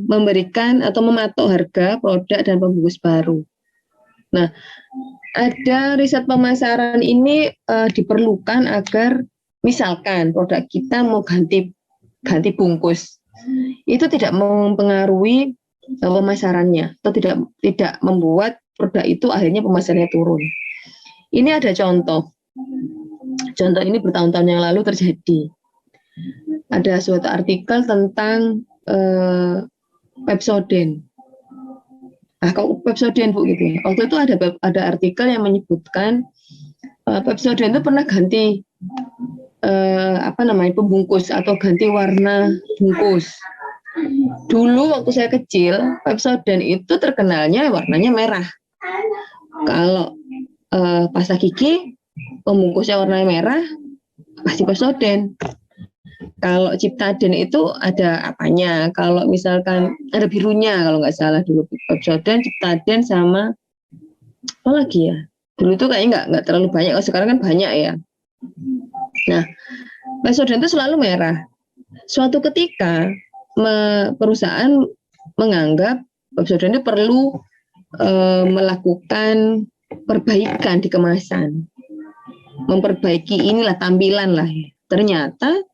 A: memberikan atau mematok harga produk dan pembungkus baru. Nah, ada riset pemasaran ini diperlukan agar misalkan produk kita mau ganti bungkus, itu tidak mempengaruhi pemasarannya atau tidak membuat produk itu akhirnya pemasarannya turun. Ini ada contoh. Contoh ini bertahun-tahun yang lalu terjadi. Ada suatu artikel tentang Pepsodent. Kalau Pepsodent Bu gitu ya. Waktu itu ada artikel yang menyebutkan Pepsodent itu pernah ganti pembungkus atau ganti warna bungkus. Dulu waktu saya kecil, Pepsodent itu terkenalnya warnanya merah. Kalau pasta gigi pembungkusnya warna merah, pasti Pepsodent. Kalau Ciptaden itu ada apanya? Kalau misalkan ada birunya, kalau nggak salah dulu Pepsodent, Ciptaden sama apa lagi ya? Dulu itu kayaknya nggak terlalu banyak. Kalau sekarang kan banyak ya. Nah, Pepsodent itu selalu merah. Suatu ketika perusahaan menganggap Pepsodent itu perlu melakukan perbaikan di kemasan, memperbaiki inilah tampilan lah. Ternyata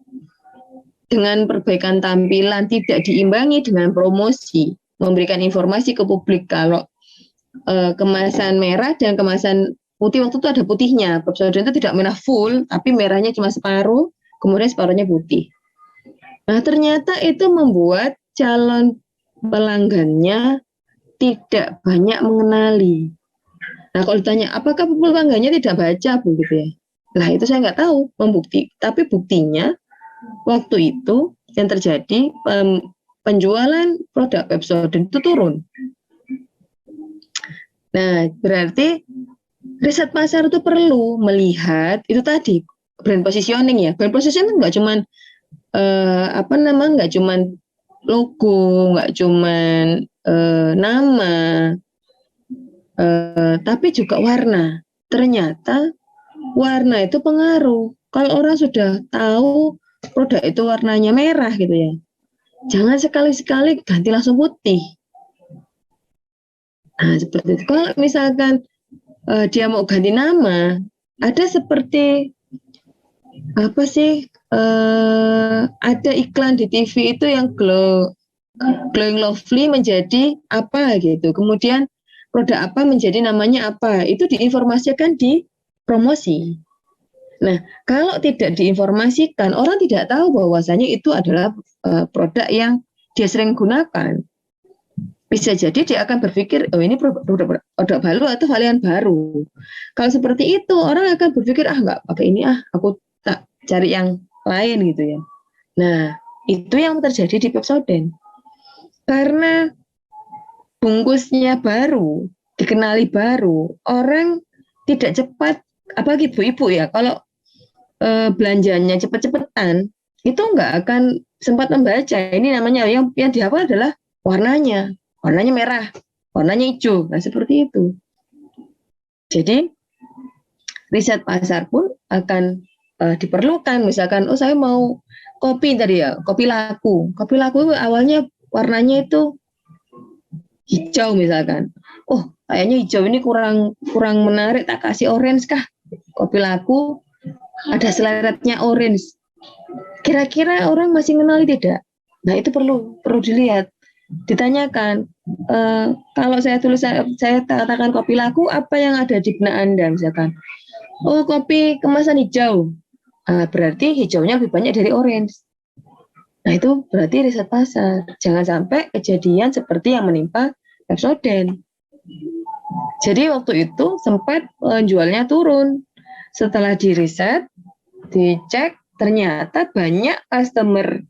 A: dengan perbaikan tampilan tidak diimbangi dengan promosi, memberikan informasi ke publik kalau kemasan merah dan kemasan putih, waktu itu ada putihnya. Pepsodent itu tidak merah full, tapi merahnya cuma separuh, kemudian separuhnya putih. Nah, ternyata itu membuat calon pelanggannya tidak banyak mengenali. Nah, kalau ditanya, apakah pelanggannya tidak baca, Bu, gitu ya? Nah, itu saya nggak tahu, tapi buktinya waktu itu yang terjadi penjualan produk Pepsodent itu turun. Nah, berarti riset pasar itu perlu melihat itu tadi brand positioning ya. Brand positioning nggak cuman nggak cuman logo, nggak cuman nama, tapi juga warna. Ternyata warna itu pengaruh. Kalau orang sudah tahu produk itu warnanya merah gitu ya, jangan sekali-sekali ganti langsung putih. Nah, seperti itu. Kalau misalkan dia mau ganti nama, ada seperti ada iklan di TV itu yang glowing lovely menjadi apa gitu. Kemudian produk apa menjadi namanya apa. Itu diinformasikan di promosi. Nah, kalau tidak diinformasikan, orang tidak tahu bahwasanya itu adalah produk yang dia sering gunakan. Bisa jadi dia akan berpikir, oh ini produk baru atau varian baru. Kalau seperti itu, orang akan berpikir, nggak pakai ini, aku tak cari yang lain gitu ya. Nah, itu yang terjadi di Pepsodent. Karena bungkusnya baru, dikenali baru, orang tidak cepat, apalagi ibu-ibu ya, kalau belanjanya cepet-cepetan, itu nggak akan sempat membaca. Ini namanya yang dihafal adalah warnanya merah, warnanya hijau. Nah seperti itu. Jadi riset pasar pun akan diperlukan. Misalkan, saya mau kopi tadi ya, kopi laku. Kopi laku awalnya warnanya itu hijau misalkan. Oh kayaknya hijau ini kurang menarik, tak kasih orange kah? Kopi laku ada seleretnya orange. Kira-kira orang masih mengenali tidak? Nah itu perlu dilihat, ditanyakan. Kalau saya katakan kopi laku, apa yang ada di benak Anda misalkan? Oh kopi kemasan hijau. Berarti hijaunya lebih banyak dari orange. Nah itu berarti riset pasar. Jangan sampai kejadian seperti yang menimpa Pepsodent. Jadi waktu itu sempat jualnya turun. Setelah diriset, dicek, ternyata banyak customer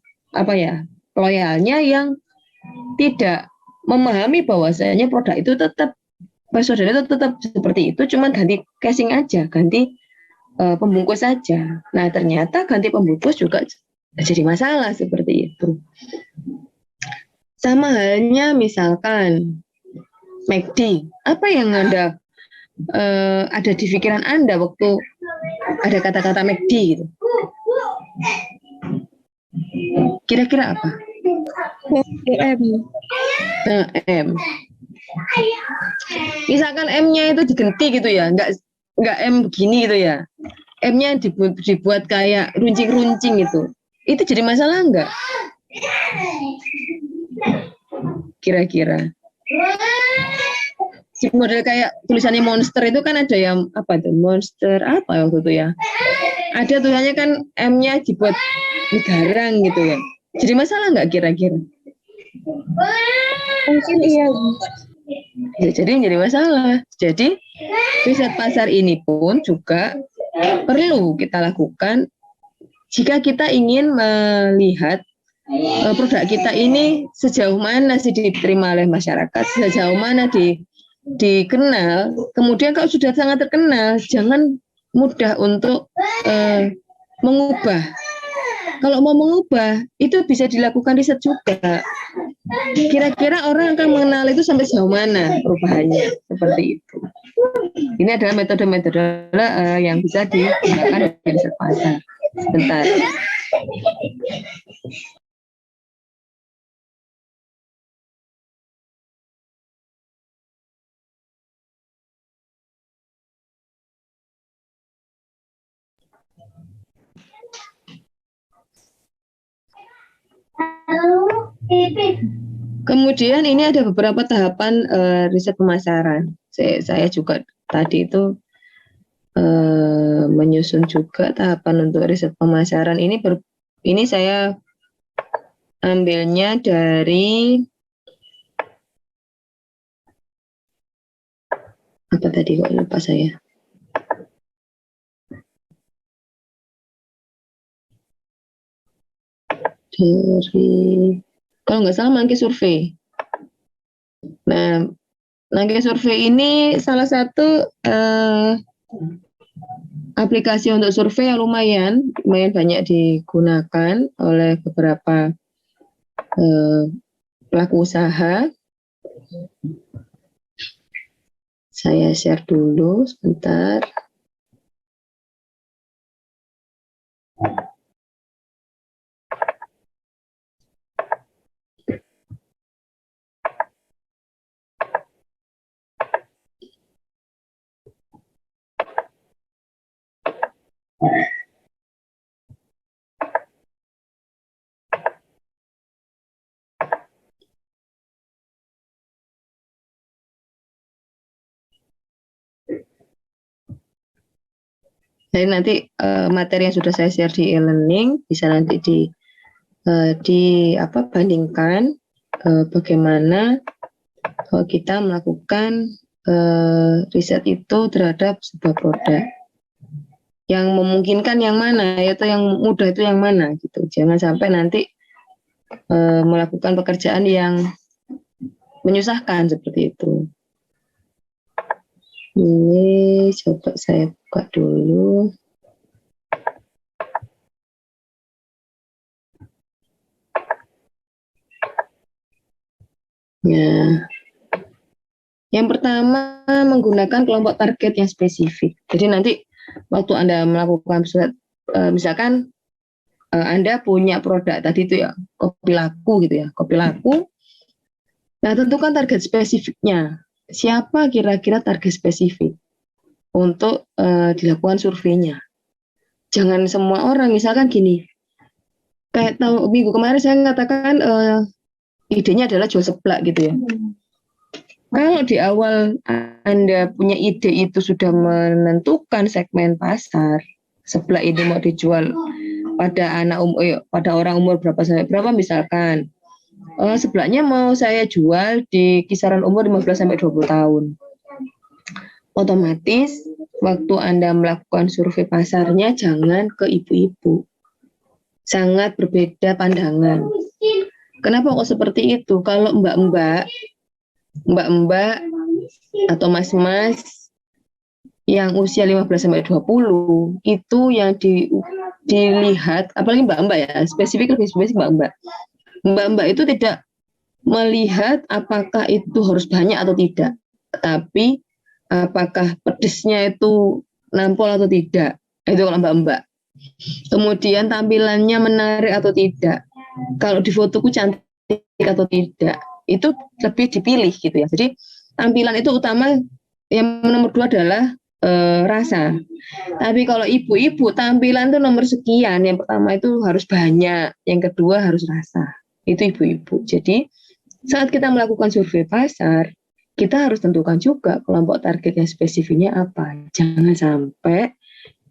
A: loyalnya yang tidak memahami bahwasanya produk itu tetap Pepsodent itu tetap seperti itu, cuman ganti casing aja, ganti pembungkus saja. Nah ternyata ganti pembungkus juga jadi masalah seperti itu. Sama halnya misalkan McD, apa yang ada di pikiran Anda waktu ada kata-kata McD gitu? Kira-kira apa?
C: M.
A: M. Misalkan M-nya itu diganti gitu ya, nggak M begini gitu ya. M-nya dibuat kayak runcing-runcing gitu. Itu jadi masalah nggak? Kira-kira. Si model kayak tulisannya monster itu kan ada yang apa tuh? Monster apa waktu itu ya? Ada tulisannya kan M-nya dibuat garang gitu ya. Jadi masalah nggak kira-kira?
C: Mungkin iya.
A: Ya, jadi menjadi masalah. Jadi riset pasar ini pun juga perlu kita lakukan jika kita ingin melihat produk kita ini sejauh mana sih diterima oleh masyarakat, sejauh mana dikenal. Kemudian kalau sudah sangat terkenal, jangan mudah untuk mengubah. Kalau mau mengubah, itu bisa dilakukan riset juga. Kira-kira orang akan mengenal itu sampai sejauh mana perubahannya, seperti itu. Ini adalah metode-metode yang bisa digunakan di riset pasar. Sebentar. Kemudian ini ada beberapa tahapan riset pemasaran. Saya juga tadi itu menyusun juga tahapan untuk riset pemasaran. Ini saya ambilnya dari apa tadi, kok lupa saya. Dari kalau nggak salah Mangke Survei. Nah, Mangke Survei ini salah satu aplikasi untuk survei yang lumayan banyak digunakan oleh beberapa pelaku usaha. Saya share dulu sebentar. Jadi nanti materi yang sudah saya share di e-learning bisa nanti bandingkan bagaimana kita melakukan riset itu terhadap sebuah produk. Yang memungkinkan yang mana, yaitu yang mudah itu yang mana gitu. Jangan sampai nanti melakukan pekerjaan yang menyusahkan seperti itu. Ini coba saya buka dulu. Ya. Yang pertama, menggunakan kelompok target yang spesifik. Jadi nanti waktu Anda melakukan misalkan Anda punya produk tadi itu ya, kopi laku gitu ya, kopi laku. Nah, tentukan target spesifiknya. Siapa kira-kira target spesifik untuk dilakukan surveinya. Jangan semua orang, misalkan gini, kayak minggu kemarin saya mengatakan idenya adalah jual seblak gitu ya. Kalau di awal Anda punya ide itu sudah menentukan segmen pasar, seblak ini mau dijual pada pada orang umur berapa sampai berapa misalkan. Seblaknya mau saya jual di kisaran umur 15 sampai 20 tahun. Otomatis waktu Anda melakukan survei pasarnya jangan ke ibu-ibu. Sangat berbeda pandangan. Kenapa kok seperti itu? Kalau mbak-mbak atau mas-mas yang usia 15 sampai 20 itu yang dilihat, apalagi mbak-mbak ya, lebih spesifik mbak-mbak. Mbak-mbak itu tidak melihat apakah itu harus banyak atau tidak, tapi apakah pedesnya itu nampol atau tidak. Itu kalau mbak-mbak. Kemudian tampilannya menarik atau tidak. Kalau di fotoku cantik atau tidak. Itu lebih dipilih gitu ya. Jadi tampilan itu utama. Yang nomor 2 adalah rasa. Tapi kalau ibu-ibu tampilan itu nomor sekian. Yang pertama itu harus banyak. Yang kedua harus rasa. Itu ibu-ibu. Jadi saat kita melakukan survei pasar, kita harus tentukan juga kelompok target yang spesifiknya apa. Jangan sampai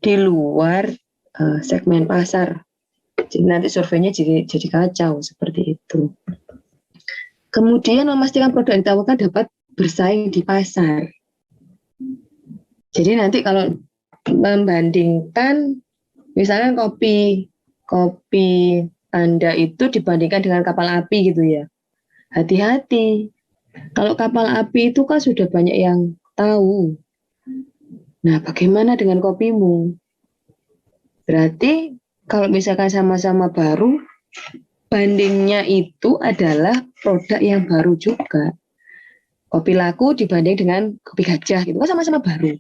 A: di luar segmen pasar. Jadi nanti surveinya jadi kacau seperti itu. Kemudian memastikan produk yang ditawarkan dapat bersaing di pasar. Jadi nanti kalau membandingkan, misalnya kopi Anda itu dibandingkan dengan kapal api gitu ya. Hati-hati. Kalau kapal api itu kan sudah banyak yang tahu. Nah, bagaimana dengan kopimu? Berarti kalau misalkan sama-sama baru, bandingnya itu adalah produk yang baru juga. Kopi laku dibanding dengan kopi gajah, gitu kan sama-sama baru.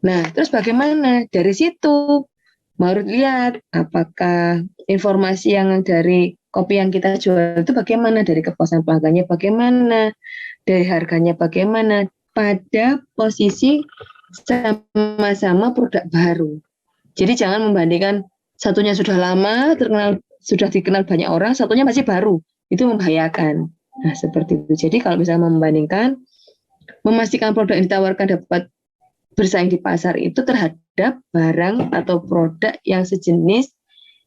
A: Nah, terus bagaimana? Dari situ baru lihat apakah informasi yang dari kopi yang kita jual itu bagaimana, dari kepuasan pelanggannya bagaimana, dari harganya bagaimana, pada posisi sama-sama produk baru. Jadi jangan membandingkan satunya sudah lama, sudah dikenal banyak orang, satunya masih baru. Itu membahayakan. Nah, seperti itu. Jadi kalau misalnya membandingkan, memastikan produk yang ditawarkan dapat bersaing di pasar itu terhadap barang atau produk yang sejenis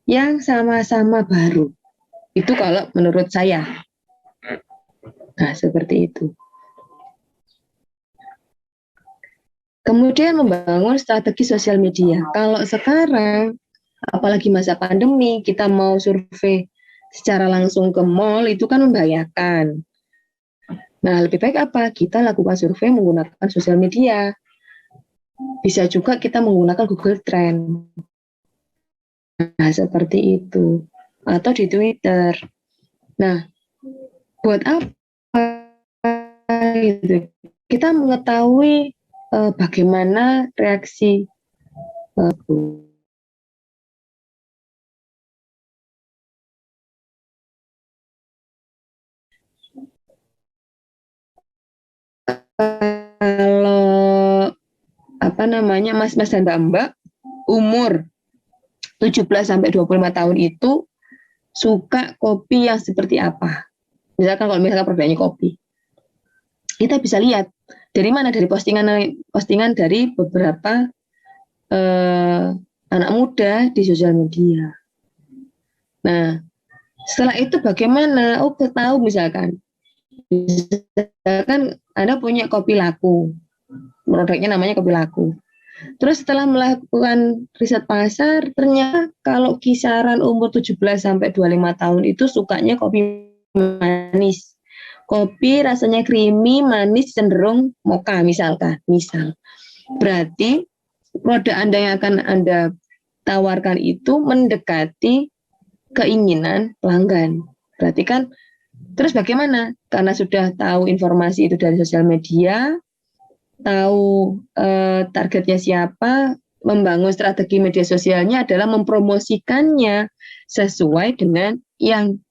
A: yang sama-sama baru. Itu kalau menurut saya. Nah, seperti itu. Kemudian membangun strategi sosial media. Kalau sekarang, apalagi masa pandemi, kita mau survei secara langsung ke mall, itu kan membahayakan. Nah, lebih baik apa? Kita lakukan survei menggunakan sosial media. Bisa juga kita menggunakan Google Trend. Nah, seperti itu. Atau di Twitter. Nah, buat apa? Gitu. Kita mengetahui bagaimana reaksi kalau mas-mas dan mbak-mbak umur 17 sampai 25 tahun itu suka kopi yang seperti apa. Misalkan kalau produknya kopi. Kita bisa lihat dari mana, dari postingan dari beberapa anak muda di sosial media. Nah, setelah itu bagaimana? Oh, tahu misalkan Anda punya kopi laku, produknya namanya kopi laku. Terus setelah melakukan riset pasar, ternyata kalau kisaran umur 17 sampai 25 tahun itu sukanya kopi manis. Kopi rasanya creamy, manis, cenderung mocha misalkan. Berarti produk Anda yang akan Anda tawarkan itu mendekati keinginan pelanggan. Berarti kan, terus bagaimana? Karena sudah tahu informasi itu dari sosial media, tahu targetnya siapa, membangun strategi media sosialnya adalah mempromosikannya sesuai dengan yang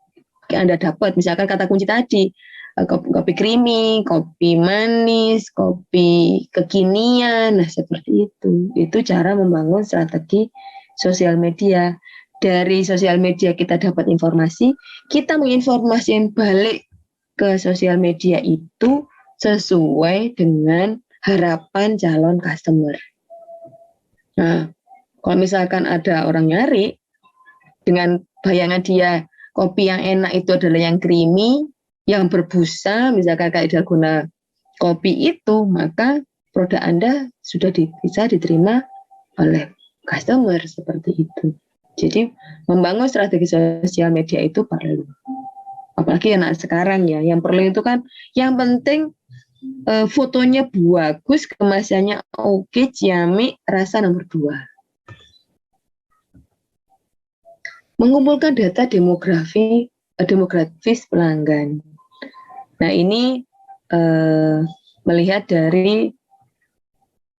A: Anda dapat. Misalkan kata kunci tadi, kopi creamy, kopi manis, kopi kekinian, nah seperti itu. Itu cara membangun strategi sosial media. Dari sosial media kita dapat informasi, kita menginformasikan balik ke sosial media itu sesuai dengan harapan calon customer. Nah, kalau misalkan ada orang nyari dengan bayangan dia kopi yang enak itu adalah yang creamy, yang berbusa, misalkan kayak dalgona kopi itu, maka produk Anda sudah bisa diterima oleh customer seperti itu. Jadi membangun strategi sosial media itu perlu. Apalagi anak sekarang ya, yang perlu itu kan yang penting fotonya bagus, kemasannya oke, ciamik, rasa nomor 2. Mengumpulkan data demografis pelanggan. Nah ini melihat dari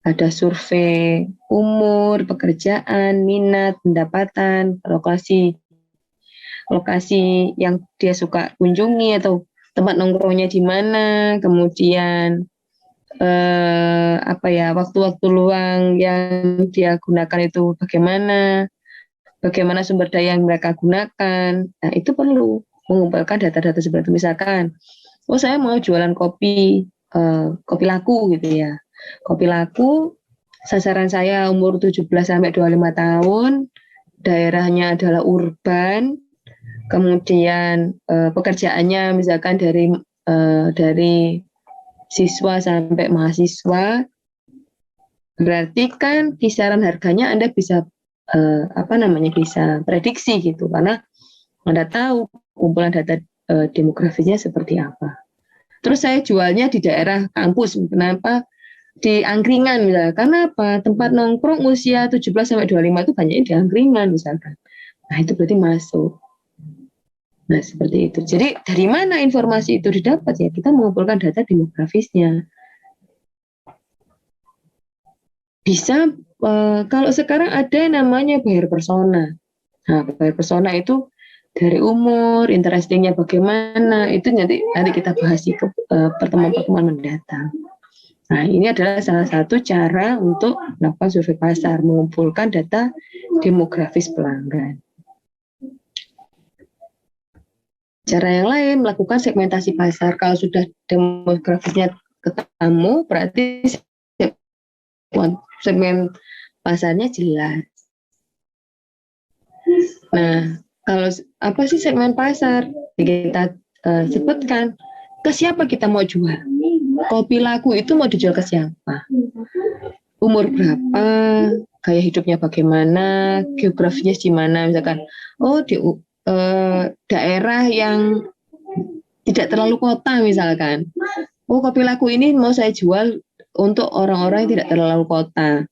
A: ada survei umur, pekerjaan, minat, pendapatan, lokasi yang dia suka kunjungi atau tempat nongkrongnya di mana, kemudian waktu-waktu luang yang dia gunakan itu bagaimana sumber daya yang mereka gunakan. Nah, itu perlu mengumpulkan data-data seperti itu. Misalkan, saya mau jualan kopi laku gitu ya. Kopi laku, sasaran saya umur 17 sampai 25 tahun, daerahnya adalah urban, kemudian pekerjaannya misalkan dari siswa sampai mahasiswa, berarti kan kisaran harganya Anda bisa bisa prediksi gitu, karena Anda tahu kumpulan data demografisnya seperti apa. Terus saya jualnya di daerah kampus, kenapa? Di angkringan misalnya, karena apa? Tempat nongkrong usia 17 sampai 25 itu banyaknya di angkringan misalkan. Nah, itu berarti masuk. Nah, seperti itu. Jadi dari mana informasi itu didapat ya? Kita mengumpulkan data demografisnya. Bisa kalau sekarang ada yang namanya buyer persona. Nah, buyer persona itu dari umur, interestingnya bagaimana, itu nanti kita bahas di pertemuan-pertemuan mendatang. Nah, ini adalah salah satu cara untuk melakukan survei pasar, mengumpulkan data demografis pelanggan. Cara yang lain, melakukan segmentasi pasar. Kalau sudah demografisnya ketemu, berarti segmen pasarnya jelas. Nah, kalau apa sih segmen pasar? Kita sebutkan ke siapa kita mau jual. Kopi laku itu mau dijual ke siapa? Umur berapa? Gaya hidupnya bagaimana? Geografinya di mana? Misalkan, di daerah yang tidak terlalu kota misalkan. Kopi laku ini mau saya jual untuk orang-orang yang tidak terlalu kota,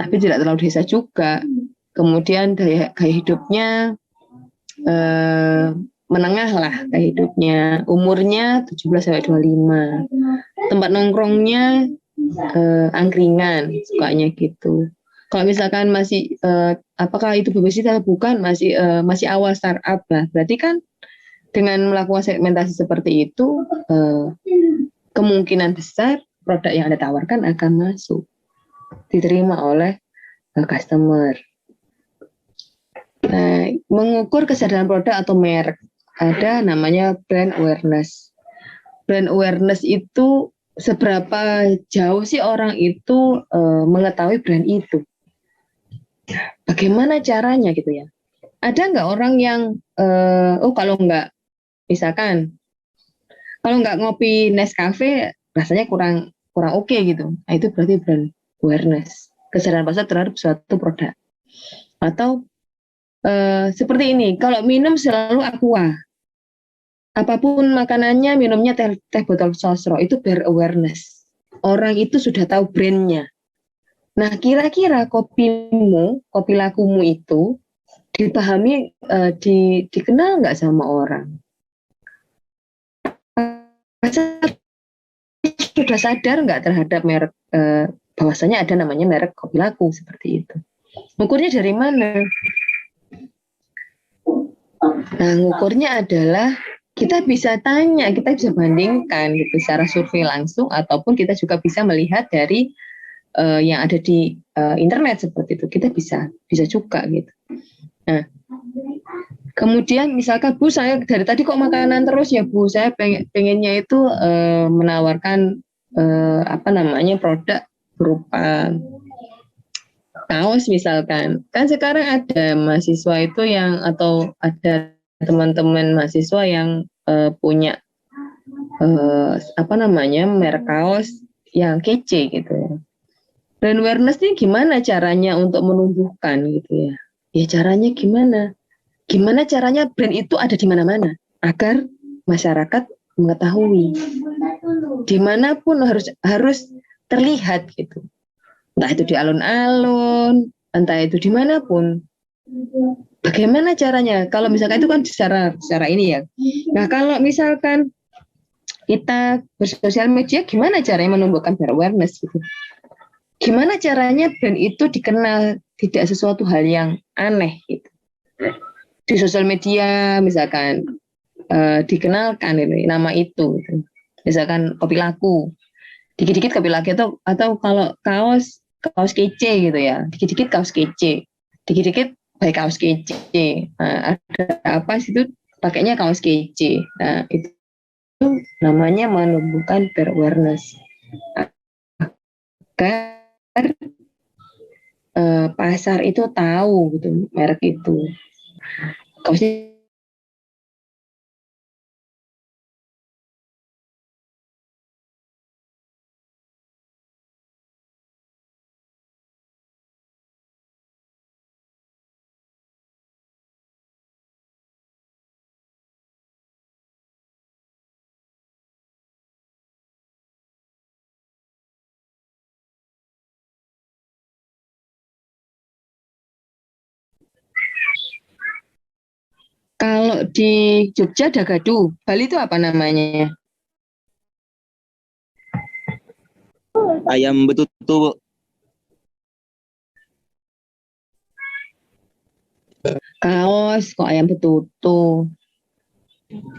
A: tapi tidak terlalu desa juga. Kemudian gaya hidupnya menengah lah gaya hidupnya, umurnya 17 sampai 25. Tempat nongkrongnya angkringan, sukanya gitu. Kalau misalkan masih apakah itu publicity atau bukan, masih awal startup lah. Berarti kan dengan melakukan segmentasi seperti itu kemungkinan besar produk yang Anda tawarkan akan masuk, diterima oleh customer. Nah, mengukur kesadaran produk atau merek, ada namanya brand awareness. Brand awareness itu seberapa jauh sih orang itu mengetahui brand itu. bagaimana caranya gitu ya. Ada nggak orang yang kalau nggak misalkan kalau nggak ngopi Nescafe rasanya kurang kurang oke gitu. Nah, itu berarti brand awareness, kesadaran pasar terhadap suatu produk. Atau seperti ini, kalau minum selalu aqua. Apapun makanannya, minumnya teh botol sosro, itu brand awareness. Orang itu sudah tahu brandnya. Nah, kira-kira kopimu, kopi lakumu itu dipahami, dikenal nggak sama orang? Pasar sudah sadar nggak terhadap merek, bahwasanya ada namanya merek kopi laku seperti itu. Ukurnya dari mana? Nah, ngukurnya adalah kita bisa tanya, kita bisa bandingkan gitu secara survei langsung, ataupun kita juga bisa melihat dari yang ada di internet seperti itu. Kita bisa juga gitu. Nah, kemudian misalkan Bu, saya dari tadi kok makanan terus ya Bu, saya pengennya itu menawarkan produk berupa kaos misalkan. Kan sekarang ada mahasiswa itu yang, atau ada teman-teman mahasiswa yang punya merek kaos yang kece gitu ya. Brand awareness ini gimana caranya untuk menumbuhkan gitu ya. Ya caranya gimana? Gimana caranya brand itu ada di mana-mana agar masyarakat mengetahui. Dimanapun harus terlihat gitu. Entah itu di alun-alun, entah itu dimanapun. Bagaimana caranya? Kalau misalkan itu kan secara ini ya. Nah, kalau misalkan kita bersosial media, gimana caranya menumbuhkan brand awareness gitu? Gimana caranya brand itu dikenal, tidak sesuatu hal yang aneh gitu. Di sosial media misalkan dikenalkan ini nama itu gitu. Misalkan kopi laku, dikit-dikit kopi laku, atau kalau kaos kece gitu ya, dikit-dikit kaos kece, dikit-dikit baik kaos kece. Nah, ada apa sih itu pakainya kaos kece. Nah, itu namanya menumbuhkan brand awareness agar pasar itu tahu gitu merek itu. Kaosnya kalau di Jogja Dagadu, Bali itu apa namanya?
B: Ayam betutu.
A: Kaos kok ayam betutu.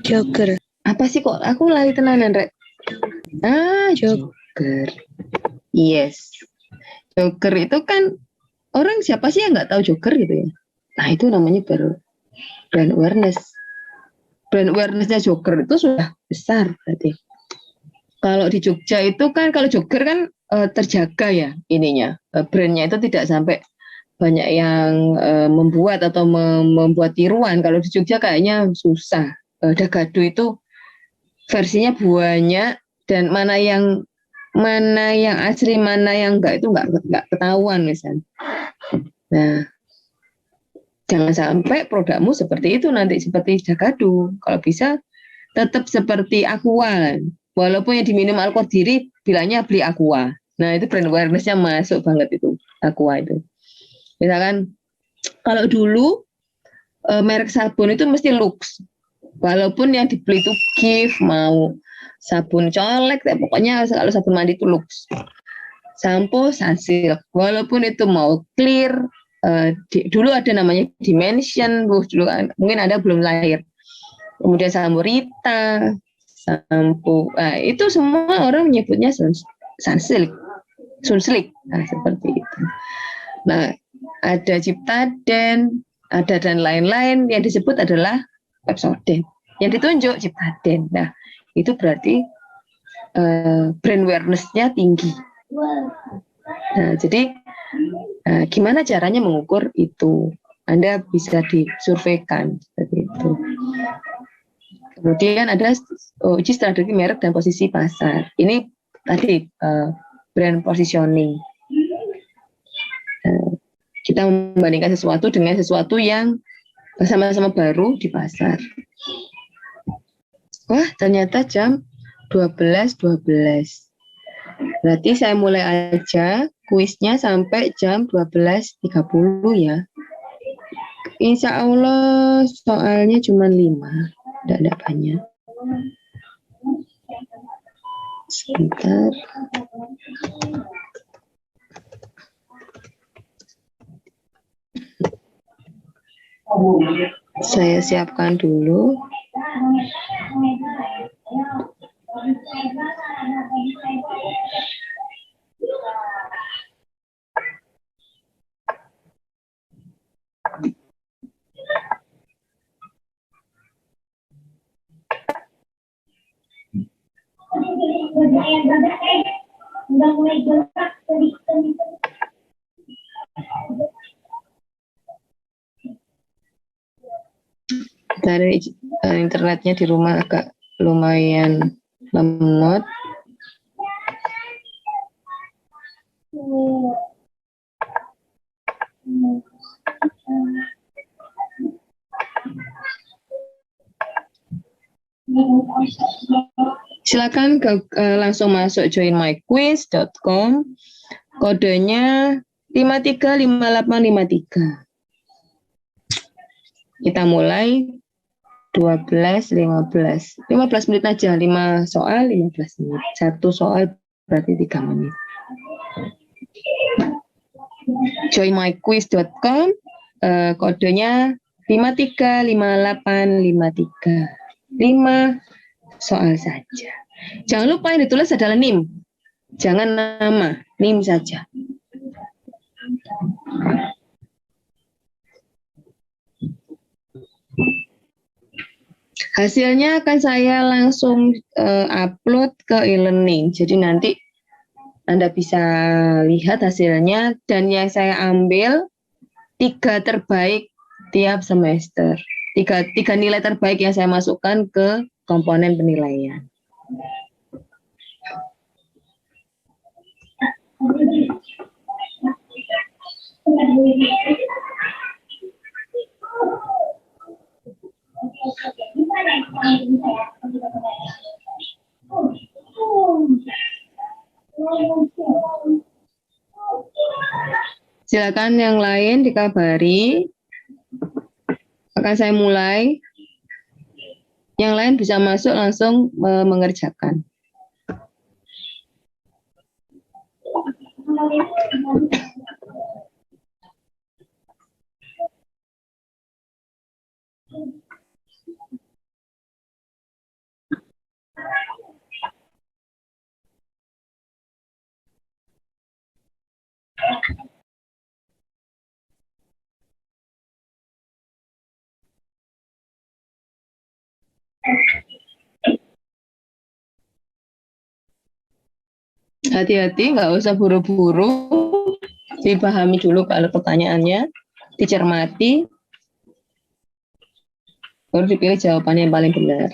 C: Jogger.
A: Apa sih kok aku lari tenanan, Rek? Jogger. Yes. Jogger itu kan orang siapa sih yang nggak tahu jogger gitu ya? Nah, itu namanya baru brand awareness. Brand awareness-nya jogger itu sudah besar berarti. Kalau di Jogja itu kan, kalau jogger kan terjaga ya ininya. Brandnya itu tidak sampai banyak yang membuat atau membuat tiruan. Kalau di Jogja kayaknya susah. Dagadu itu versinya banyak, dan mana yang asli, mana yang enggak itu enggak ketahuan misalnya. Nah, jangan sampai produkmu seperti itu nanti, seperti Dagadu. Kalau bisa tetap seperti Aqua. Walaupun yang diminum alkohol diri bilangnya beli Aqua. Nah, itu brand awareness-nya masuk banget itu, Aqua itu. Misalkan kalau dulu merek sabun itu mesti Lux. Walaupun yang dibeli itu gift, mau sabun colek, pokoknya kalau sabun mandi itu Lux. Sampo Sunsilk, walaupun itu mau clear, dulu ada namanya Dimension, dulu mungkin Anda belum lahir. Kemudian sampo Rita, sampo, itu semua orang menyebutnya Sunsilk, nah seperti itu. Nah, ada Ciptaden, ada dan lain-lain, yang disebut adalah Pepsodent, yang ditunjuk Ciptaden. Nah, itu berarti brand awareness-nya tinggi. Nah, jadi Nah, gimana caranya mengukur itu? Anda bisa disurveikan seperti itu. Kemudian ada uji strategi merek dan posisi pasar. Ini tadi brand positioning. Kita membandingkan sesuatu dengan sesuatu yang sama-sama baru di pasar. Wah, ternyata jam 12.12. Berarti saya mulai aja kuisnya sampai jam 12.30 ya. Insya Allah soalnya cuma 5, tidak ada banyak. Sebentar. Saya siapkan dulu. Dari internetnya di rumah agak lumayan lemot. Silakan langsung masuk joinmyquiz.com. Kodenya 535853. Kita mulai 12.15. 15 menit aja, 5 soal 15 menit. Satu soal berarti 3 menit. Joinmyquiz.com, kodenya 535853. 5 soal saja. Jangan lupa yang ditulis adalah NIM. Jangan nama, NIM saja. Hasilnya akan saya langsung upload ke e-learning. Jadi nanti Anda bisa lihat hasilnya, dan yang saya ambil 3 terbaik tiap semester. 3 nilai terbaik yang saya masukkan ke komponen penilaian. Silakan yang lain dikabari. Akan saya mulai. Yang lain bisa masuk langsung mengerjakan. Hati-hati, nggak usah buru-buru. Dipahami dulu kalau pertanyaannya, dicermati, baru dipilih jawabannya yang paling benar.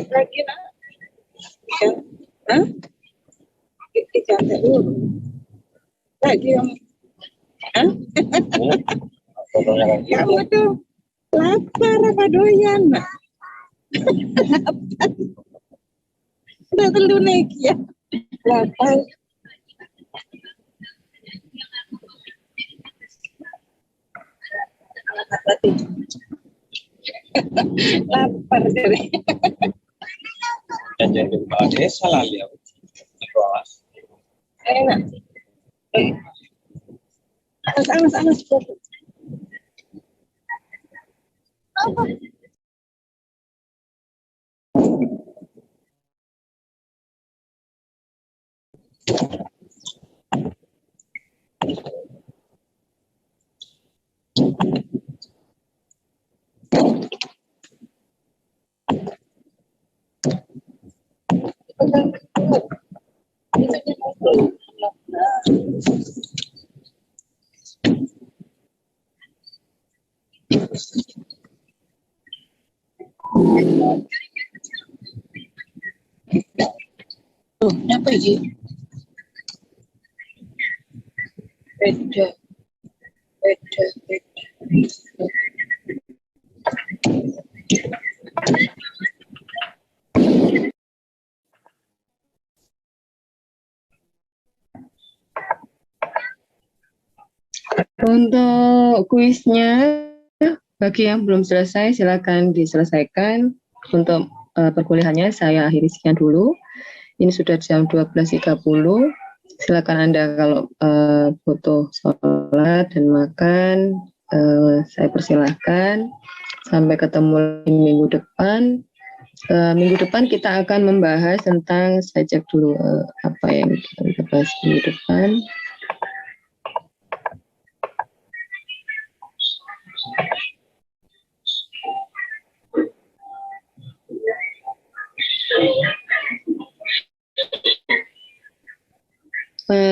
D: Lagi nak? Hah? Dicatat dulu. Lagi yang, hah? Kamu tuh lapar apa doyan nak? Udah telu naik ya. Lapar. Lapar jadi.
E: Dan jadi kepala desa lah ya.
D: Enak. Anas. Apa? Tuh, apa ini? Beda.
A: Untuk kuisnya, bagi yang belum selesai, silakan diselesaikan. Untuk perkuliahannya, saya akhiri sekian dulu. Ini sudah jam 12.30. Silakan Anda kalau butuh sholat dan makan, saya persilahkan. Sampai ketemu minggu depan. Minggu depan kita akan membahas tentang, saya cek dulu apa yang kita bahas minggu depan.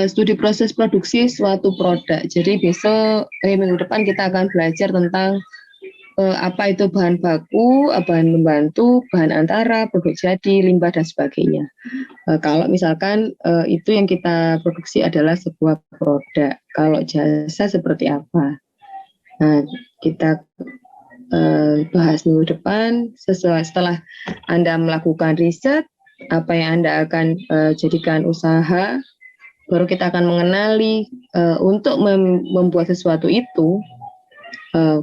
A: Studi proses produksi suatu produk. Jadi besok, minggu depan kita akan belajar tentang apa itu bahan baku, bahan membantu, bahan antara, produk jadi, limbah, dan sebagainya. Kalau misalkan itu yang kita produksi adalah sebuah produk, kalau jasa seperti apa? Nah, kita bahas minggu depan setelah Anda melakukan riset, apa yang Anda akan jadikan usaha, baru kita akan mengenali untuk membuat sesuatu itu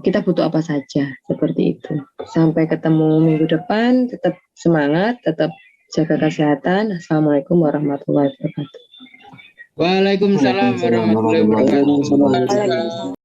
A: kita butuh apa saja, seperti itu. Sampai ketemu minggu depan, tetap semangat, tetap jaga kesehatan. Assalamualaikum warahmatullahi wabarakatuh.
E: Waalaikumsalam warahmatullahi wabarakatuh.